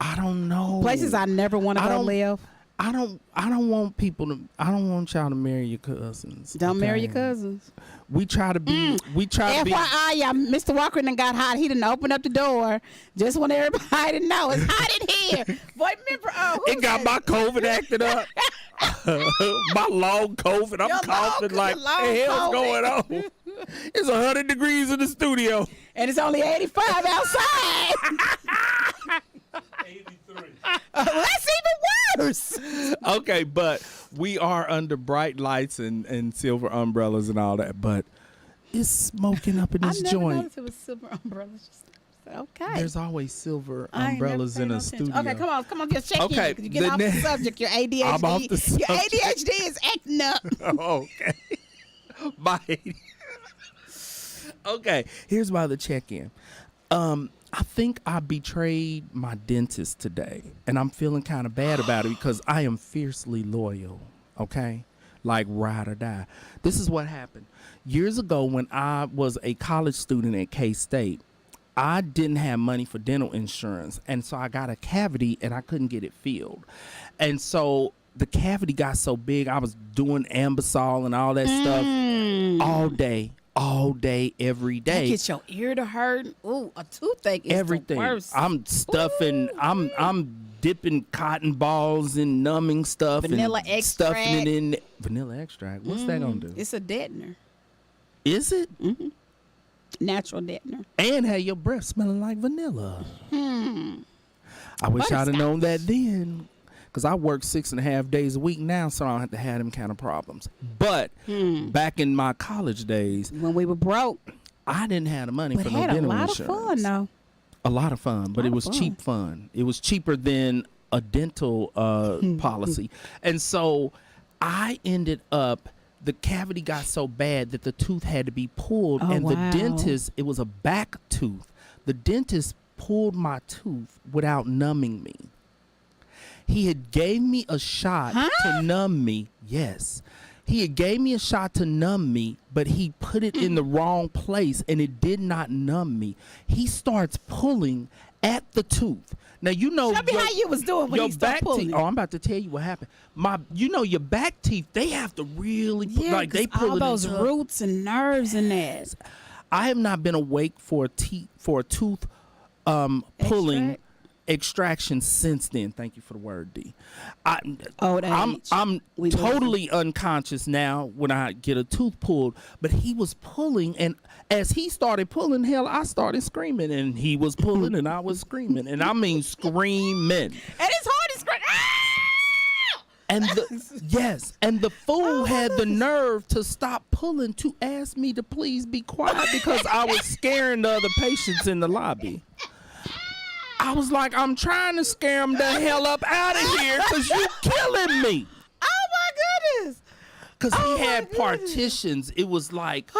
Speaker 2: I don't know.
Speaker 1: Places I never want to
Speaker 2: I
Speaker 1: go
Speaker 2: don't-
Speaker 1: live.
Speaker 2: I don't want people to. I don't want y'all to marry your cousins.
Speaker 1: Don't marry your
Speaker 2: okay?
Speaker 1: cousons.
Speaker 2: We try to be. We try to be.
Speaker 1: FYI, y'all, Mr. Walker done got hot. He done opened up the door. Just want everybody to know it's hot in here. Boy, remember,
Speaker 2: It got my COVID acted up. My long COVID. I'm
Speaker 1: Your
Speaker 2: coughing
Speaker 1: long-
Speaker 2: like,
Speaker 1: your
Speaker 2: what
Speaker 1: long
Speaker 2: the hell's
Speaker 1: COVID.
Speaker 2: going on? It's 100 degrees in the studio.
Speaker 1: and it's only 85 outside.
Speaker 3: 83.
Speaker 1: That's even worse.
Speaker 2: Okay, but we are under bright lights and silver umbrellas and all that. But it's smoking up in
Speaker 1: I
Speaker 2: this
Speaker 1: never
Speaker 2: joint.
Speaker 1: noticed it was silver umbrellas. Okay.
Speaker 2: There's always silver
Speaker 1: I ain't never
Speaker 2: umbrellas
Speaker 1: paid
Speaker 2: in
Speaker 1: no
Speaker 2: a
Speaker 1: attention.
Speaker 2: studio.
Speaker 1: Okay, come on, just check
Speaker 2: Okay,
Speaker 1: in. You get
Speaker 2: the
Speaker 1: off the
Speaker 2: next-
Speaker 1: subject. Your ADHD.
Speaker 2: I'm off the
Speaker 1: Your
Speaker 2: subject.
Speaker 1: ADHD is acting up.
Speaker 2: Okay. My Okay, here's my other check-in. I think I betrayed my dentist today, and I'm feeling kind of bad about it because I am fiercely loyal. Okay, like ride or die. This is what happened. Years ago when I was a college student at K-State, I didn't have money for dental insurance, and so I got a cavity and I couldn't get it filled. And so the cavity got so big, I was doing Ambisol and all that stuff all day, every day.
Speaker 1: That gets your ear to hurt. Ooh, a toothache is
Speaker 2: Everything.
Speaker 1: the worst.
Speaker 2: I'm stuffing. I'm dipping cotton balls in numbing stuff
Speaker 1: Vanilla
Speaker 2: and stuffing
Speaker 1: extract.
Speaker 2: it in vanilla extract. What's that gonna do?
Speaker 1: It's a deadener.
Speaker 2: Is it?
Speaker 1: Natural deadener.
Speaker 2: And have your breath smelling like vanilla. I wish I'd have
Speaker 1: Butterscotch.
Speaker 2: known that then, because I work 6.5 days a week now, so I don't have to have them kind of problems. But back in my college days,
Speaker 1: When we were broke,
Speaker 2: I didn't have the money
Speaker 1: but
Speaker 2: for no
Speaker 1: had a
Speaker 2: dental
Speaker 1: lot
Speaker 2: insurance.
Speaker 1: of fun though.
Speaker 2: A lot of fun, but it was cheap fun. It was cheaper than a dental policy. And so I ended up, the cavity got so bad that the tooth had to be pulled.
Speaker 1: Oh,
Speaker 2: and
Speaker 1: wow.
Speaker 2: the dentist, it was a back tooth. The dentist pulled my tooth without numbing me. He had gave me a shot to numb me. Yes. He had gave me a shot to numb me, but he put it in the wrong place and it did not numb me. He starts pulling at the tooth. Now, you know,
Speaker 1: Tell me how you was doing when
Speaker 2: your
Speaker 1: he started
Speaker 2: back
Speaker 1: pulling.
Speaker 2: teeth. Oh, I'm about to tell you what happened. Your back teeth, they have to really
Speaker 1: Yeah,
Speaker 2: like they
Speaker 1: 'cause
Speaker 2: pull
Speaker 1: all
Speaker 2: it
Speaker 1: those
Speaker 2: into-
Speaker 1: roots and nerves in that.
Speaker 2: I have not been awake for a tooth pulling extraction since then. Thank you for the word, D.
Speaker 1: Old age.
Speaker 2: I'm
Speaker 1: We
Speaker 2: totally unconscious now when I get a tooth pulled, but he was pulling, and as he started pulling, hell, I started screaming, and he was pulling and I was screaming, and I mean screaming.
Speaker 1: And it's hard to scream.
Speaker 2: And the fool had the nerve to stop pulling to ask me to please be quiet because I was scaring the other patients in the lobby. I was like, I'm trying to scare them the hell up out of here because you killing me.
Speaker 1: Oh my goodness.
Speaker 2: Because
Speaker 1: Oh,
Speaker 2: he
Speaker 1: my
Speaker 2: had
Speaker 1: goodness.
Speaker 2: partitions. It was like,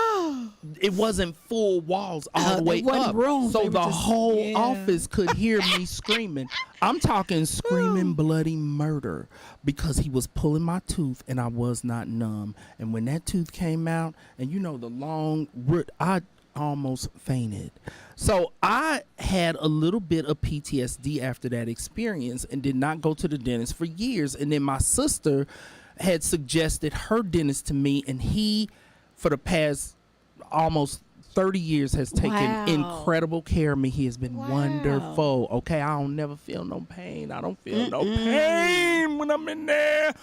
Speaker 2: it wasn't full walls all the way
Speaker 1: there wasn't
Speaker 2: up.
Speaker 1: room.
Speaker 2: So
Speaker 1: They were
Speaker 2: the
Speaker 1: just-
Speaker 2: whole
Speaker 1: yeah.
Speaker 2: office could hear me screaming. I'm talking screaming bloody murder because he was pulling my tooth and I was not numb. And when that tooth came out, and you know the long root, I almost fainted. So I had a little bit of PTSD after that experience and did not go to the dentist for years. And then my sister had suggested her dentist to me, and he, for the past almost 30 years, has taken
Speaker 1: Wow.
Speaker 2: incredible care of me. He has been
Speaker 1: Wow.
Speaker 2: wonderful. Okay, I don't never feel no pain. I don't feel no pain when I'm in there.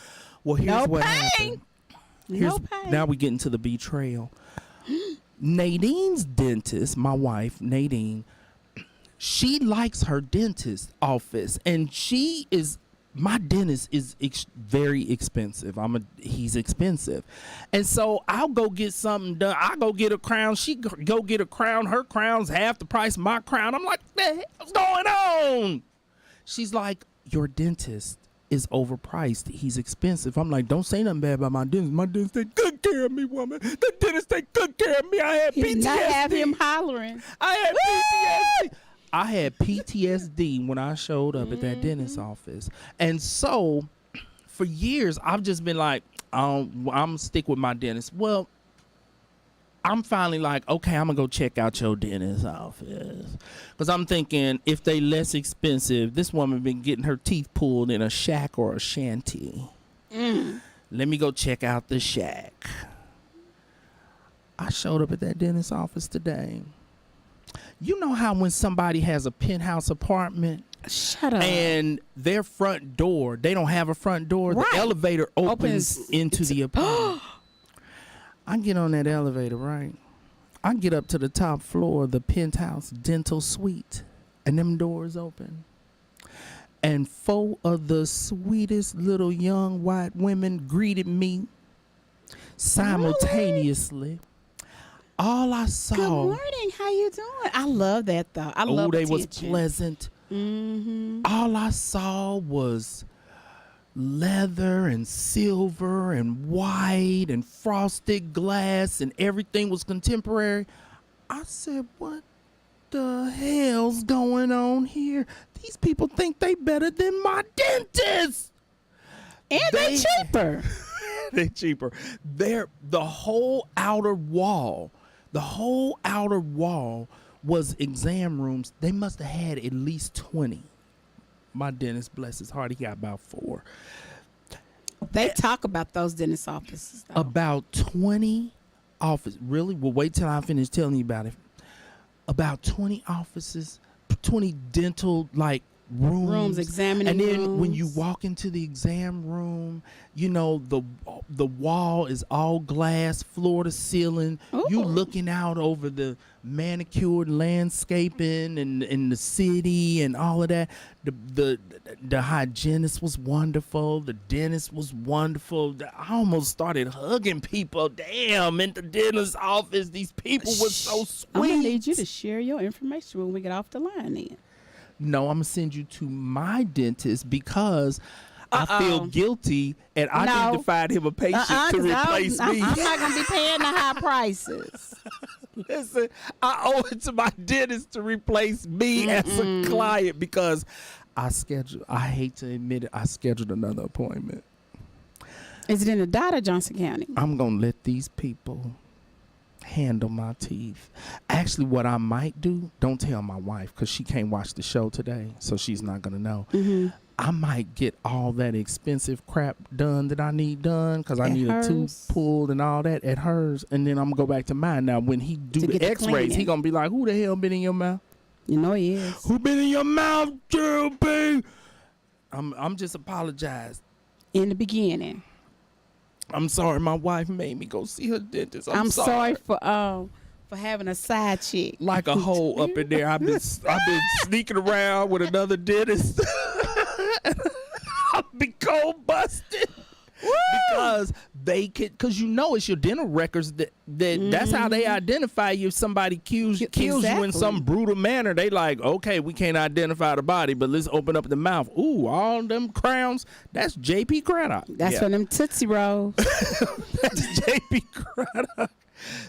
Speaker 2: Well, here's
Speaker 1: No
Speaker 2: what
Speaker 1: pain.
Speaker 2: happened.
Speaker 1: No pain.
Speaker 2: Now we get into the betrayal. Nadine's dentist, my wife, Nadine, she likes her dentist office, and my dentist is very expensive. He's expensive. And so I'll go get something done. I'll go get a crown. She go get a crown. Her crown's half the price of my crown. I'm like, what the hell's going on? She's like, your dentist is overpriced. He's expensive. I'm like, don't say nothing bad about my dentist. My dentist take good care of me, woman. The dentist take good care of me. I had
Speaker 1: He did not have
Speaker 2: PTSD.
Speaker 1: him hollering.
Speaker 2: I had PTSD. I had PTSD when I showed up at that dentist's office. And so for years, I've just been like, I'm stick with my dentist. Well, I'm finally like, okay, I'm going to go check out your dentist's office. Because I'm thinking if they less expensive, this woman been getting her teeth pulled in a shack or a shanty. Let me go check out the shack. I showed up at that dentist's office today. You know how when somebody has a penthouse apartment
Speaker 1: Shut up.
Speaker 2: and their front door, they don't have a front door,
Speaker 1: Right.
Speaker 2: the elevator opens
Speaker 1: Opens
Speaker 2: into the apartment. I get on that elevator, right? I get up to the top floor of the penthouse dental suite, and them doors open. And 4 of the sweetest little young white women greeted me simultaneously. All I saw.
Speaker 1: Good morning. How you doing? I love that though. I
Speaker 2: Oh,
Speaker 1: love
Speaker 2: they was
Speaker 1: attention.
Speaker 2: pleasant.
Speaker 1: Mm-hmm.
Speaker 2: All I saw was leather and silver and white and frosted glass, and everything was contemporary. I said, what the hell's going on here? These people think they better than my dentist.
Speaker 1: And they cheaper.
Speaker 2: They cheaper. The whole outer wall was exam rooms. They must have had at least 20. My dentist, bless his heart, he got about 4.
Speaker 1: They talk about those dentist offices, though.
Speaker 2: About 20 offices. Really? Well, wait till I finish telling you about it. About 20 offices, 20 dental rooms,
Speaker 1: examining
Speaker 2: and then
Speaker 1: rooms.
Speaker 2: when you walk into the exam room, you know the wall is all glass, floor to ceiling.
Speaker 1: Ooh.
Speaker 2: You looking out over the manicured landscaping and the city and all of that. The hygienist was wonderful. The dentist was wonderful. I almost started hugging people. Damn, in the dentist's office, these people were so sweet.
Speaker 1: I'm gonna need you to share your information when we get off the line. Then
Speaker 2: No, I'm gonna send you to my dentist because I feel guilty and I need to find him a patient to replace me.
Speaker 1: I'm not gonna be paying the high prices.
Speaker 2: Listen, I owe it to my dentist to replace me as a client because I hate to admit it, I scheduled another appointment.
Speaker 1: Is it in the Dot or Johnson County?
Speaker 2: I'm gonna let these people handle my teeth. Actually, what I might do, don't tell my wife because she can't watch the show today, so she's not gonna know. I might get all that expensive crap done that I need done because I need a tooth pulled and all that at hers, and then I'm gonna go back to mine. Now, when he do the X-rays, he gonna be like, "Who the hell been in your mouth?
Speaker 1: You know he is.
Speaker 2: Who been in your mouth, JB?" I'm just apologize.
Speaker 1: In the beginning.
Speaker 2: I'm sorry, my wife made me go see her dentist.
Speaker 1: I'm sorry for having a side chick.
Speaker 2: Like a hole up in there. I've been sneaking around with another dentist. I'll be cold busted. Because because you know it's your dental records that's how they identify you. If somebody kills you in some brutal manner, they like, okay, we can't identify the body, but let's open up the mouth. Ooh, all them crowns, that's JP Craddock.
Speaker 1: That's for them Tootsie Rolls.
Speaker 2: That's JP Craddock.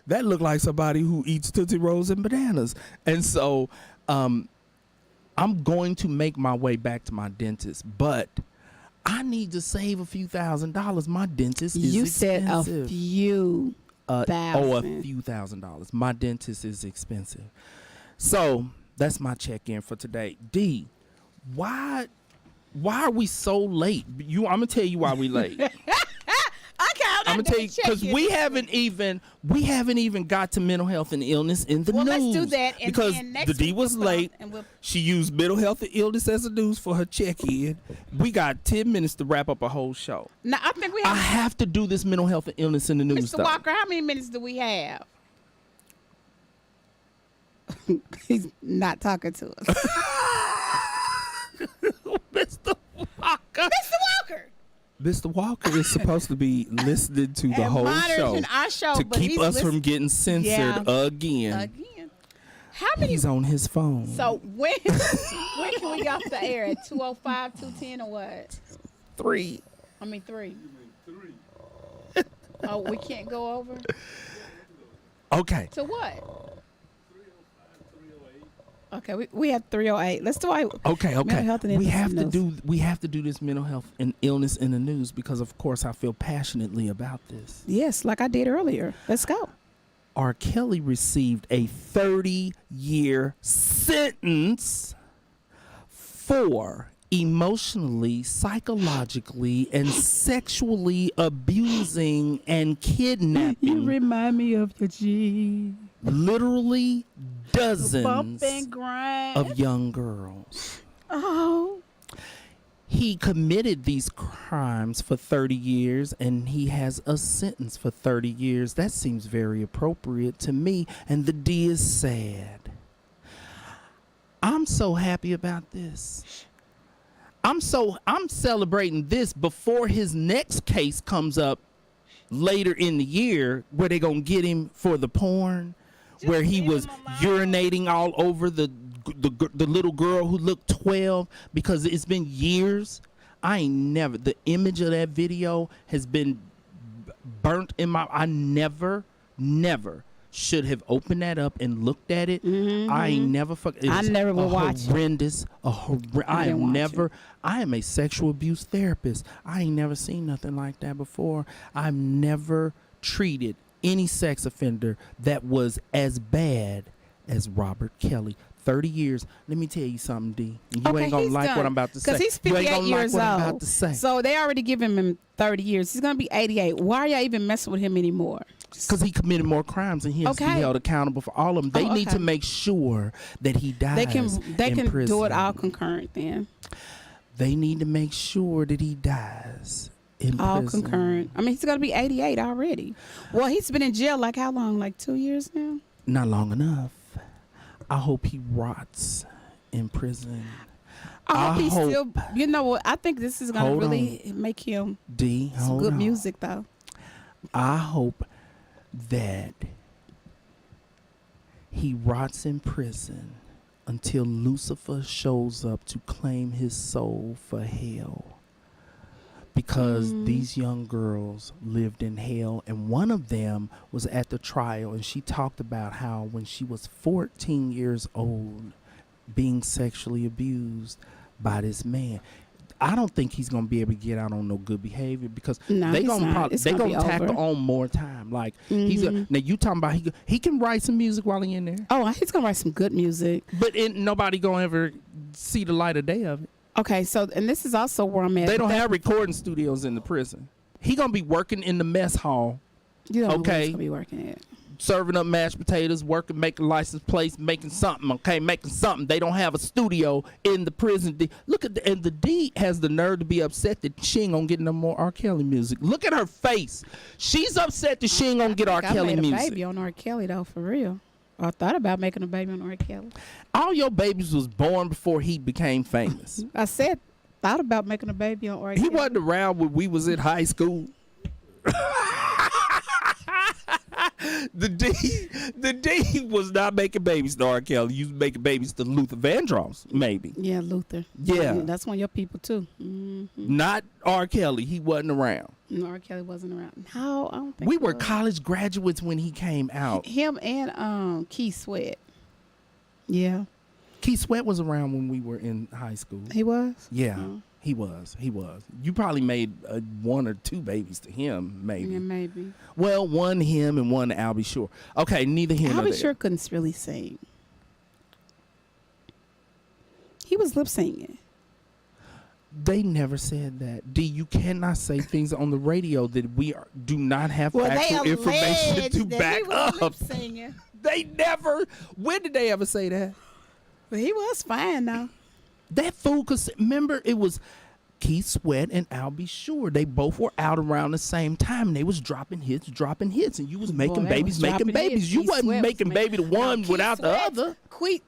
Speaker 2: That looked like somebody who eats Tootsie Rolls and bananas. And so I'm going to make my way back to my dentist, but I need to save a few $1,000s. My dentist is expensive.
Speaker 1: You said a few thousand.
Speaker 2: A few $1,000s. My dentist is expensive. So that's my check-in for today. D, why are we so late? I'm gonna tell you why we late. I'm gonna tell you because we haven't even got to mental health and illness in the news.
Speaker 1: Let's do that. And
Speaker 2: because
Speaker 1: next
Speaker 2: the D was late. She used mental health and illness as a news for her check-in. We got 10 minutes to wrap up a whole show.
Speaker 1: No, I think
Speaker 2: I have to do this mental health and illness in the news.
Speaker 1: Mr. Walker, how many minutes do we have? He's not talking to us.
Speaker 2: Mr. Walker.
Speaker 1: Mr. Walker.
Speaker 2: Mr. Walker is supposed to be listening to the whole show,
Speaker 1: our show
Speaker 2: to keep us from getting censored again.
Speaker 1: How many?
Speaker 2: He's on his phone.
Speaker 1: So when can we get off the air? At 2:05, 2:10, or what?
Speaker 2: 3.
Speaker 1: I mean 3.
Speaker 3: You mean 3?
Speaker 1: Oh, we can't go over.
Speaker 2: Okay.
Speaker 1: To what?
Speaker 3: 305, 308.
Speaker 1: Okay, we have 308. Let's do
Speaker 2: Okay.
Speaker 1: mental health and
Speaker 2: We have
Speaker 1: illness
Speaker 2: to do this mental health and illness in the news because, of course, I feel passionately about this.
Speaker 1: Yes, like I did earlier. Let's go.
Speaker 2: R. Kelly received a 30-year sentence for emotionally, psychologically, and sexually abusing and kidnapping.
Speaker 1: You remind me of your G.
Speaker 2: Literally dozens
Speaker 1: Bump and grind
Speaker 2: of young girls.
Speaker 1: Oh.
Speaker 2: He committed these crimes for 30 years and he has a sentence for 30 years. That seems very appropriate to me. And the D is sad. I'm so happy about this. I'm celebrating this before his next case comes up later in the year where they're going to get him for the porn, where he was urinating all over the little girl who looked 12, because it's been years. The image of that video has been burnt in I never should have opened that up and looked at it. I ain't never
Speaker 1: I never will watch it.
Speaker 2: horrendous. I
Speaker 1: didn't
Speaker 2: am
Speaker 1: watch
Speaker 2: never. I am a sexual abuse therapist. I ain't never seen nothing like that before. I've never treated any sex offender that was as bad as Robert Kelly. 30 years. Let me tell you something, D. You ain't gonna like what I'm about to say.
Speaker 1: Because he's
Speaker 2: You ain't
Speaker 1: 58
Speaker 2: gonna
Speaker 1: years
Speaker 2: like what
Speaker 1: old.
Speaker 2: I'm about to say.
Speaker 1: So they already given him 30 years. He's gonna be 88. Why are y'all even messing with him anymore?
Speaker 2: Because he committed more crimes and he has to be
Speaker 1: Okay.
Speaker 2: held accountable for all of them. They need
Speaker 1: okay.
Speaker 2: to make sure that he dies.
Speaker 1: They can
Speaker 2: in prison.
Speaker 1: do it all concurrent then.
Speaker 2: They need to make sure that he dies in
Speaker 1: All
Speaker 2: prison.
Speaker 1: concurrent. I mean, he's gonna be 88 already. Well, he's been in jail like how long? Like 2 years now.
Speaker 2: Not long enough. I hope he rots in prison.
Speaker 1: I hope he's
Speaker 2: hope-
Speaker 1: still. You know what? I think this is gonna
Speaker 2: Hold
Speaker 1: really make him
Speaker 2: D,
Speaker 1: some
Speaker 2: hold
Speaker 1: good
Speaker 2: on.
Speaker 1: music though.
Speaker 2: I hope that he rots in prison until Lucifer shows up to claim his soul for hell. Because these young girls lived in hell, and one of them was at the trial, and she talked about how when she was 14 years old, being sexually abused by this man. I don't think he's gonna be able to get out on no good behavior because
Speaker 1: No,
Speaker 2: they
Speaker 1: he's
Speaker 2: gonna
Speaker 1: not. It's
Speaker 2: they
Speaker 1: gonna
Speaker 2: gonna
Speaker 1: be
Speaker 2: tackle
Speaker 1: over.
Speaker 2: on more time. Like now you talking about he can write some music while he in there,
Speaker 1: Oh, he's gonna write some good music.
Speaker 2: but nobody gonna ever see the light of day of it.
Speaker 1: Okay, so and this is also where I'm at.
Speaker 2: They don't have recording studios in the prison. He gonna be working in the mess hall,
Speaker 1: You don't know where
Speaker 2: okay.
Speaker 1: he's gonna be working at.
Speaker 2: serving up mashed potatoes, working, making license plates, making something. Okay, making something. They don't have a studio in the prison. Look at and the D has the nerve to be upset that she ain't gonna get no more R. Kelly music. Look at her face. She's upset that she ain't gonna get R. Kelly
Speaker 1: I made
Speaker 2: music.
Speaker 1: a baby on R. Kelly though, for real. I thought about making a baby on R. Kelly.
Speaker 2: All your babies was born before he became famous.
Speaker 1: I thought about making a baby on R.
Speaker 2: He
Speaker 1: Kelly.
Speaker 2: wasn't around when we was in high school. The D was not making babies to R. Kelly. You was making babies to Luther Vandross, maybe.
Speaker 1: Yeah, Luther.
Speaker 2: Yeah.
Speaker 1: That's one of your people too.
Speaker 2: Not R. Kelly. He wasn't around.
Speaker 1: No, R. Kelly wasn't around. No, I don't think
Speaker 2: We
Speaker 1: he
Speaker 2: were
Speaker 1: was.
Speaker 2: college graduates when he came out.
Speaker 1: Him and Keith Sweat. Yeah,
Speaker 2: Keith Sweat was around when we were in high school.
Speaker 1: he was.
Speaker 2: Yeah,
Speaker 1: Oh.
Speaker 2: he was. He was. You probably made one or two babies to him, maybe.
Speaker 1: Yeah, maybe.
Speaker 2: Well, one him and one Albie Shore. Okay, neither here
Speaker 1: I'll
Speaker 2: nor
Speaker 1: be
Speaker 2: there.
Speaker 1: sure couldn't really sing. He was lip singing.
Speaker 2: They never said that. D, you cannot say things on the radio that do not have factual information to back up.
Speaker 1: Singing.
Speaker 2: They never. When did they ever say that?
Speaker 1: But he was fine though.
Speaker 2: That fool, cause remember it was Keith Sweat and Albie Shore. They both were out around the same time. And they was dropping hits, and you was making
Speaker 1: Boy, they
Speaker 2: babies,
Speaker 1: was
Speaker 2: making
Speaker 1: dropping
Speaker 2: babies.
Speaker 1: hits.
Speaker 2: You
Speaker 1: Keith
Speaker 2: wasn't
Speaker 1: Sweat
Speaker 2: making
Speaker 1: was
Speaker 2: baby the one
Speaker 1: Keith
Speaker 2: without the
Speaker 1: Sweat's-
Speaker 2: other.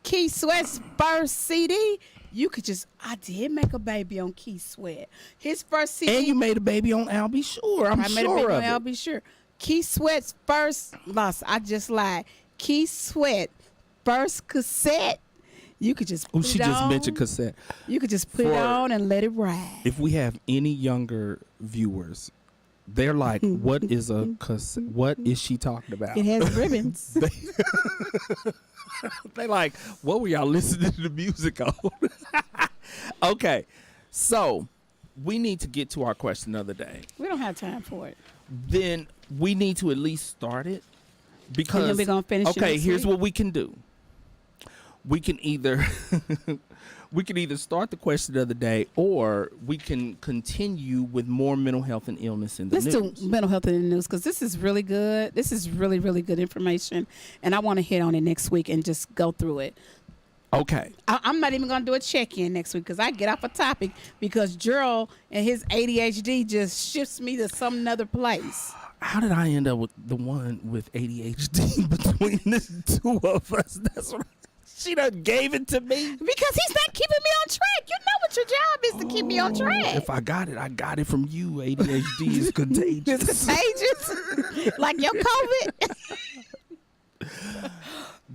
Speaker 1: Keith Sweat's first CD, you could just. I did make a baby on Keith Sweat. His first CD.
Speaker 2: And you made a baby on Albie Shore. I'm
Speaker 1: I made a
Speaker 2: sure
Speaker 1: baby
Speaker 2: of
Speaker 1: on
Speaker 2: it.
Speaker 1: I'll be sure. Keith Sweat's first loss. I just lied. Keith Sweat first cassette. You could just
Speaker 2: Oh,
Speaker 1: put
Speaker 2: she
Speaker 1: it
Speaker 2: just
Speaker 1: on.
Speaker 2: mentioned cassette.
Speaker 1: You could just put it
Speaker 2: For-
Speaker 1: on and let it ride.
Speaker 2: If we have any younger viewers, they're like, "What is a cassette? What is she talking about?"
Speaker 1: It has ribbons.
Speaker 2: They like, "What were y'all listening to the music on?" Okay, so we need to get to our question of the day.
Speaker 1: We don't have time for it.
Speaker 2: Then we need to at least start it because
Speaker 1: then we're gonna finish it
Speaker 2: Okay,
Speaker 1: next
Speaker 2: here's
Speaker 1: week?
Speaker 2: what we can do. We can either start the question of the day, or we can continue with more mental health and illness in the
Speaker 1: Let's
Speaker 2: news.
Speaker 1: do mental health in the news because this is really good. This is really, really good information, and I want to hit on it next week and just go through it.
Speaker 2: Okay.
Speaker 1: I'm not even going to do a check-in next week because I get off a topic because Gerald and his ADHD just shifts me to some other place.
Speaker 2: How did I end up with the one with ADHD between the two of us? That's what she done gave it to me.
Speaker 1: Because he's not keeping me on track. You know what your job is to keep me on track.
Speaker 2: If I got it from you. ADHD is contagious.
Speaker 1: It's contagious. Like your COVID.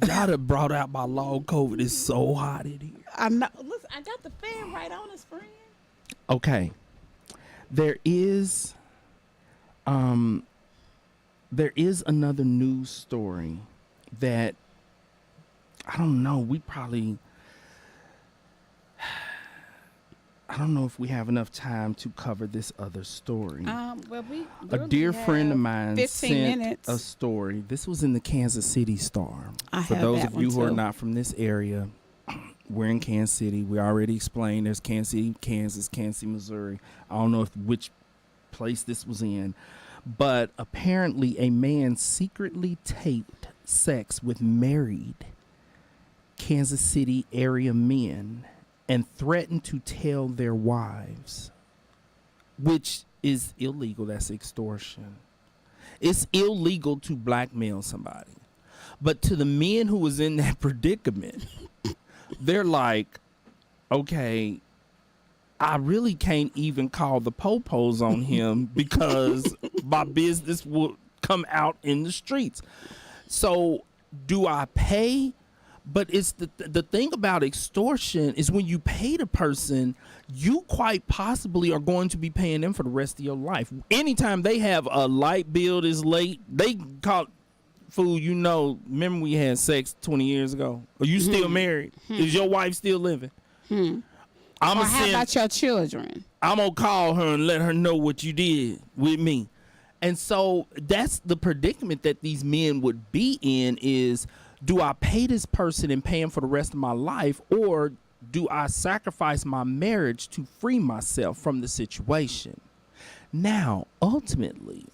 Speaker 2: Y'all done brought out my long COVID. It's so hot in here.
Speaker 1: I know. Listen, I got the fan right on us, friend.
Speaker 2: Okay. There is another news story that, I don't know, I don't know if we have enough time to cover this other story.
Speaker 1: Well, we
Speaker 2: A dear
Speaker 1: have
Speaker 2: friend of mine
Speaker 1: 15
Speaker 2: sent
Speaker 1: minutes.
Speaker 2: a story. This was in the Kansas City Star.
Speaker 1: I
Speaker 2: For
Speaker 1: have
Speaker 2: those
Speaker 1: that
Speaker 2: of you
Speaker 1: one
Speaker 2: who are
Speaker 1: too.
Speaker 2: not from this area, we're in Kansas City. We already explained there's Kansas City, Kansas, Kansas City, Missouri. I don't know which place this was in, but apparently a man secretly taped sex with married Kansas City area men and threatened to tell their wives, which is illegal. That's extortion. It's illegal to blackmail somebody. But to the men who was in that predicament, they're like, okay, I really can't even call the popos on him because my business will come out in the streets. So do I pay? But it's the thing about extortion is when you pay the person, you quite possibly are going to be paying them for the rest of your life. Anytime they have a light bill is late, they call, fool, you know, remember we had sex 20 years ago? Are you still married? Is your wife still living?
Speaker 1: Or how about your children?
Speaker 2: I'm going to call her and let her know what you did with me. And so that's the predicament that these men would be in is, do I pay this person and pay him for the rest of my life, or do I sacrifice my marriage to free myself from the situation? Now, ultimately,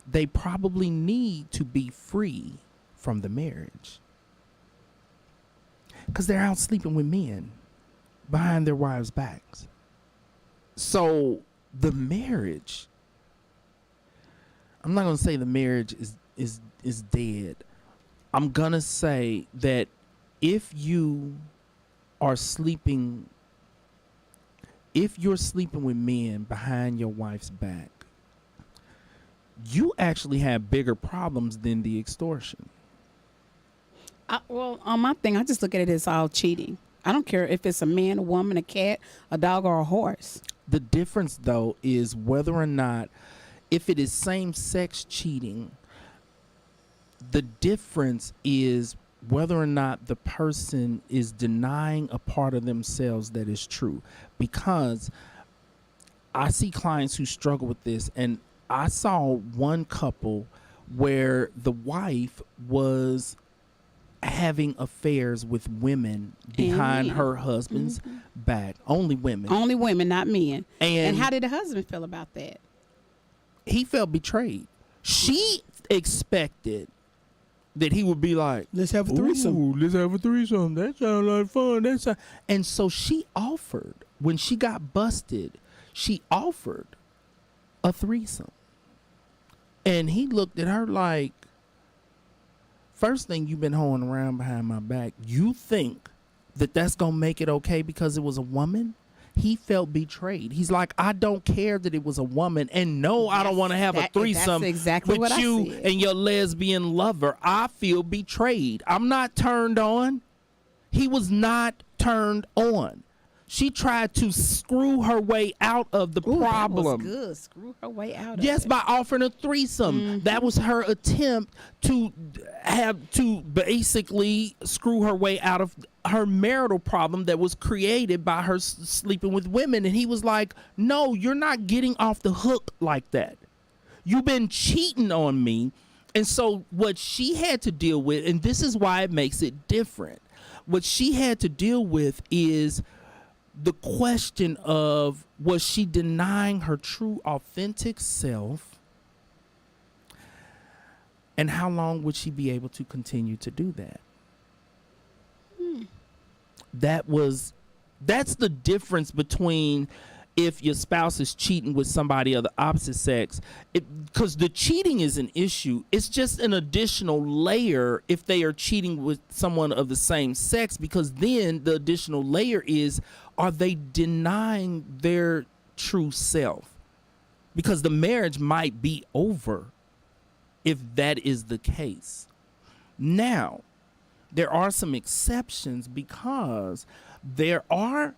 Speaker 2: they probably need to be free from the marriage because they're out sleeping with men behind their wives' backs. So the marriage, I'm not going to say the marriage is dead. I'm going to say that if you're sleeping with men behind your wife's back, you actually have bigger problems than the extortion.
Speaker 1: Well, on my thing, I just look at it as all cheating. I don't care if it's a man, a woman, a cat, a dog, or a horse.
Speaker 2: The difference, though, is whether or not, if it is same-sex cheating, the difference is whether or not the person is denying a part of themselves that is true. Because I see clients who struggle with this, and I saw one couple where the wife was having affairs with women behind her husband's back. Only women.
Speaker 1: Only women, not men.
Speaker 2: And
Speaker 1: how did the husband feel about that?
Speaker 2: He felt betrayed. She expected that he would be like,
Speaker 4: let's have a threesome.
Speaker 2: Ooh, let's have a threesome. That sounds like fun. And so she offered, when she got busted, she offered a threesome. And he looked at her like, first thing, you've been hoeing around behind my back. You think that that's going to make it okay because it was a woman? He felt betrayed. He's like, I don't care that it was a woman. And no, I don't want to have a threesome
Speaker 1: exactly
Speaker 2: with you and your lesbian lover. I feel betrayed. I'm not turned on. He was not turned on. She tried to screw her way out of the problem.
Speaker 1: That was good. Screw her way out of it.
Speaker 2: Yes, by offering a threesome. That was her attempt to basically screw her way out of her marital problem that was created by her sleeping with women. And he was like, no, you're not getting off the hook like that. You've been cheating on me. And so what she had to deal with, and this is why it makes it different, what she had to deal with is the question of, was she denying her true authentic self, and how long would she be able to continue to do that? That's the difference between if your spouse is cheating with somebody of the opposite sex, because the cheating is an issue. It's just an additional layer if they are cheating with someone of the same sex, because then the additional layer is, are they denying their true self? Because the marriage might be over if that is the case. Now, there are some exceptions, because there are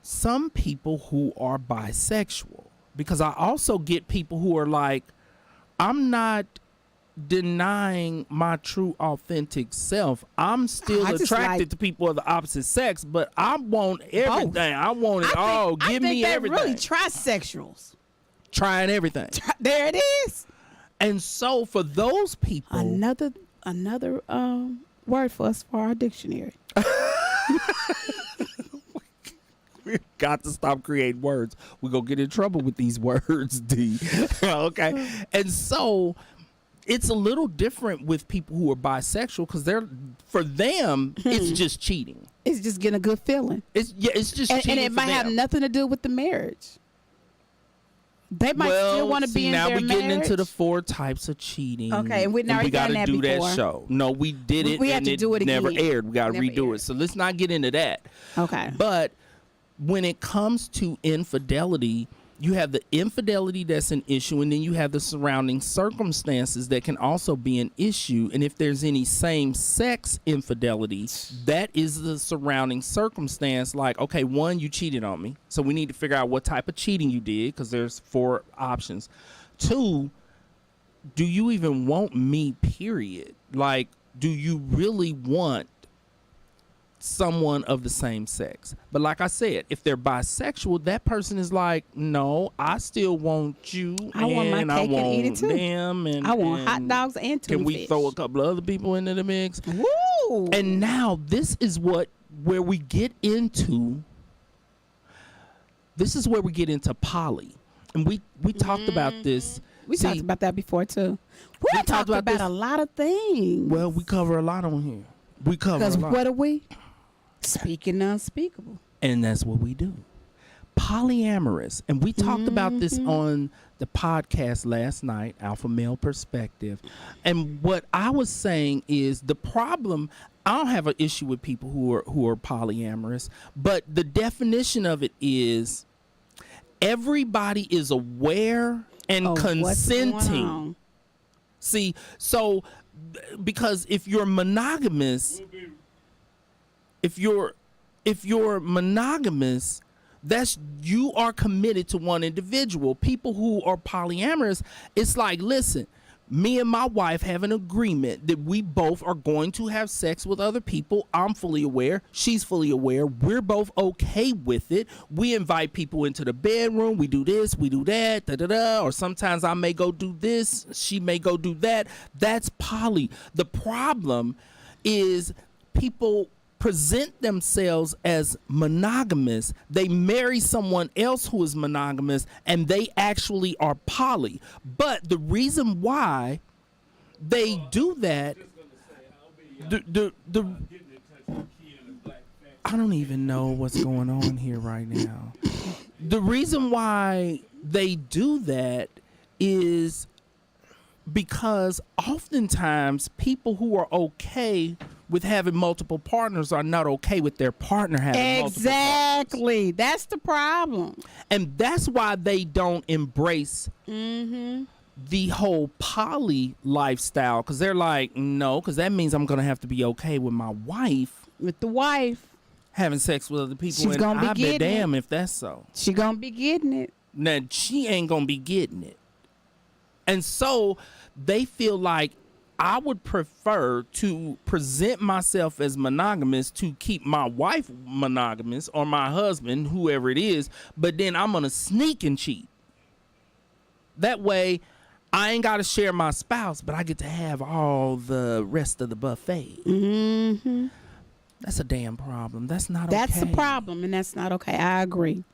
Speaker 2: some people who are bisexual. Because I also get people who are like, I'm not denying my true authentic self. I'm still
Speaker 1: I just
Speaker 2: attracted
Speaker 1: like-
Speaker 2: to people of the opposite sex, but I want everything.
Speaker 1: Both.
Speaker 2: I want it all.
Speaker 1: I
Speaker 2: Give
Speaker 1: think
Speaker 2: me
Speaker 1: they're
Speaker 2: everything.
Speaker 1: really trisexuals.
Speaker 2: Trying everything.
Speaker 1: There it is.
Speaker 2: And so for those people,
Speaker 1: Another word for us for our dictionary.
Speaker 2: we got to stop creating words. We're going to get in trouble with these words, D. Okay. And so it's a little different with people who are bisexual because for them, it's just cheating.
Speaker 1: It's just getting a good feeling.
Speaker 2: It's just
Speaker 1: And
Speaker 2: cheating
Speaker 1: it
Speaker 2: for
Speaker 1: might have
Speaker 2: them.
Speaker 1: nothing to do with the marriage. They might still want to be in
Speaker 2: now
Speaker 1: their
Speaker 2: we're getting
Speaker 1: marriage.
Speaker 2: into the 4 types of cheating.
Speaker 1: Okay, and we've already
Speaker 2: gotta
Speaker 1: done that
Speaker 2: do
Speaker 1: before.
Speaker 2: that show. No, we did it.
Speaker 1: We had
Speaker 2: and
Speaker 1: to do it
Speaker 2: never
Speaker 1: again.
Speaker 2: aired. We got to
Speaker 1: Never
Speaker 2: redo
Speaker 1: aired.
Speaker 2: it. So let's not get into that.
Speaker 1: Okay.
Speaker 2: But when it comes to infidelity, you have the infidelity that's an issue, and then you have the surrounding circumstances that can also be an issue. And if there's any same-sex infidelity, that is the surrounding circumstance. Like, okay, 1, you cheated on me, so we need to figure out what type of cheating you did because there's 4 options. 2, do you even want me, period? Like, do you really want someone of the same sex? But like I said, if they're bisexual, that person is like, no, I still want you.
Speaker 1: I want my
Speaker 2: and I
Speaker 1: cake and eat it
Speaker 2: want
Speaker 1: too.
Speaker 2: them, and
Speaker 1: I want hot
Speaker 2: and
Speaker 1: dogs and tuna
Speaker 2: Can we
Speaker 1: fish.
Speaker 2: throw a couple of other people into the mix?
Speaker 1: Woo!
Speaker 2: And now this is where we get into. This is where we get into poly, and we talked about this.
Speaker 1: We
Speaker 2: See,
Speaker 1: talked about that before too. We
Speaker 2: talked
Speaker 1: talked
Speaker 2: about
Speaker 1: about
Speaker 2: this-
Speaker 1: a lot of things.
Speaker 2: Well, we cover a lot on here. We cover
Speaker 1: Because
Speaker 2: a lot.
Speaker 1: what are we? Speaking unspeakable.
Speaker 2: And that's what we do. Polyamorous. And we talked about this on the podcast last night, Alpha Male Perspective. And what I was saying is the problem, I don't have an issue with people who are polyamorous, but the definition of it is everybody is aware and
Speaker 1: Oh, what's going
Speaker 2: consenting.
Speaker 1: on?
Speaker 2: See, so because if you're monogamous, if you're monogamous, that's you are committed to one individual. People who are polyamorous, it's like, listen, me and my wife have an agreement that we both are going to have sex with other people. I'm fully aware. She's fully aware. We're both okay with it. We invite people into the bedroom. We do this, we do that, or sometimes I may go do this, she may go do that. That's poly. The problem is people present themselves as monogamous. They marry someone else who is monogamous, and they actually are poly. But the reason why they do that, I don't even know what's going on here right now. The reason why they do that is because oftentimes people who are okay with having multiple partners are not okay with their partner having multiple partners.
Speaker 1: Exactly. That's the problem.
Speaker 2: And that's why they don't embrace the whole poly lifestyle, because they're like, no, because that means I'm going to have to be okay with my wife
Speaker 1: With the wife,
Speaker 2: having sex with other people.
Speaker 1: She's
Speaker 2: And
Speaker 1: gonna be
Speaker 2: I bet
Speaker 1: getting
Speaker 2: damn if that's so.
Speaker 1: she gonna be getting it.
Speaker 2: Now, she ain't going to be getting it. And so they feel like I would prefer to present myself as monogamous to keep my wife monogamous, or my husband, whoever it is, but then I'm going to sneak and cheat. That way, I ain't got to share my spouse, but I get to have all the rest of the buffet.
Speaker 1: Mm-hmm.
Speaker 2: That's a damn problem. That's not okay.
Speaker 1: That's the problem, and that's not okay. I agree.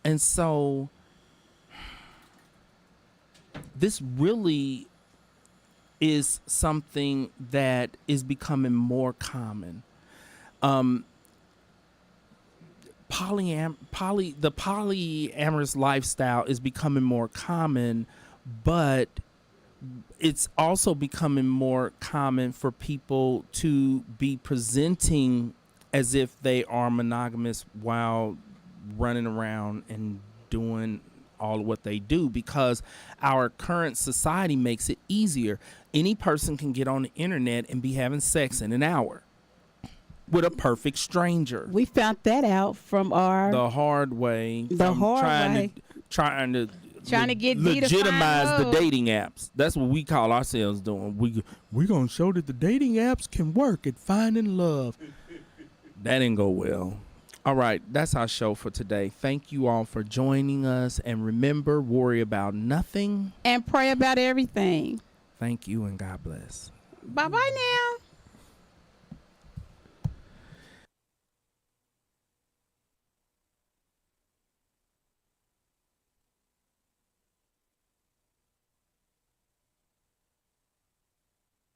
Speaker 2: And so this really is something that is becoming more common. The polyamorous lifestyle is becoming more common, but it's also becoming more common for people to be presenting as if they are monogamous while running around and doing all of what they do, because our current society makes it easier. Any person can get on the internet and be having sex in an hour with a perfect stranger.
Speaker 1: We found that out from our
Speaker 2: The hard way.
Speaker 1: The
Speaker 2: from
Speaker 1: hard way.
Speaker 2: Trying to
Speaker 1: Trying to get D to find
Speaker 2: legitimize the
Speaker 1: love.
Speaker 2: dating apps. That's what we call ourselves doing. We gonna show that the dating apps can work at finding love. That didn't go well. All right, that's our show for today. Thank you all for joining us, and remember, worry about nothing
Speaker 1: And pray about everything.
Speaker 2: Thank you and God bless.
Speaker 1: Bye bye now.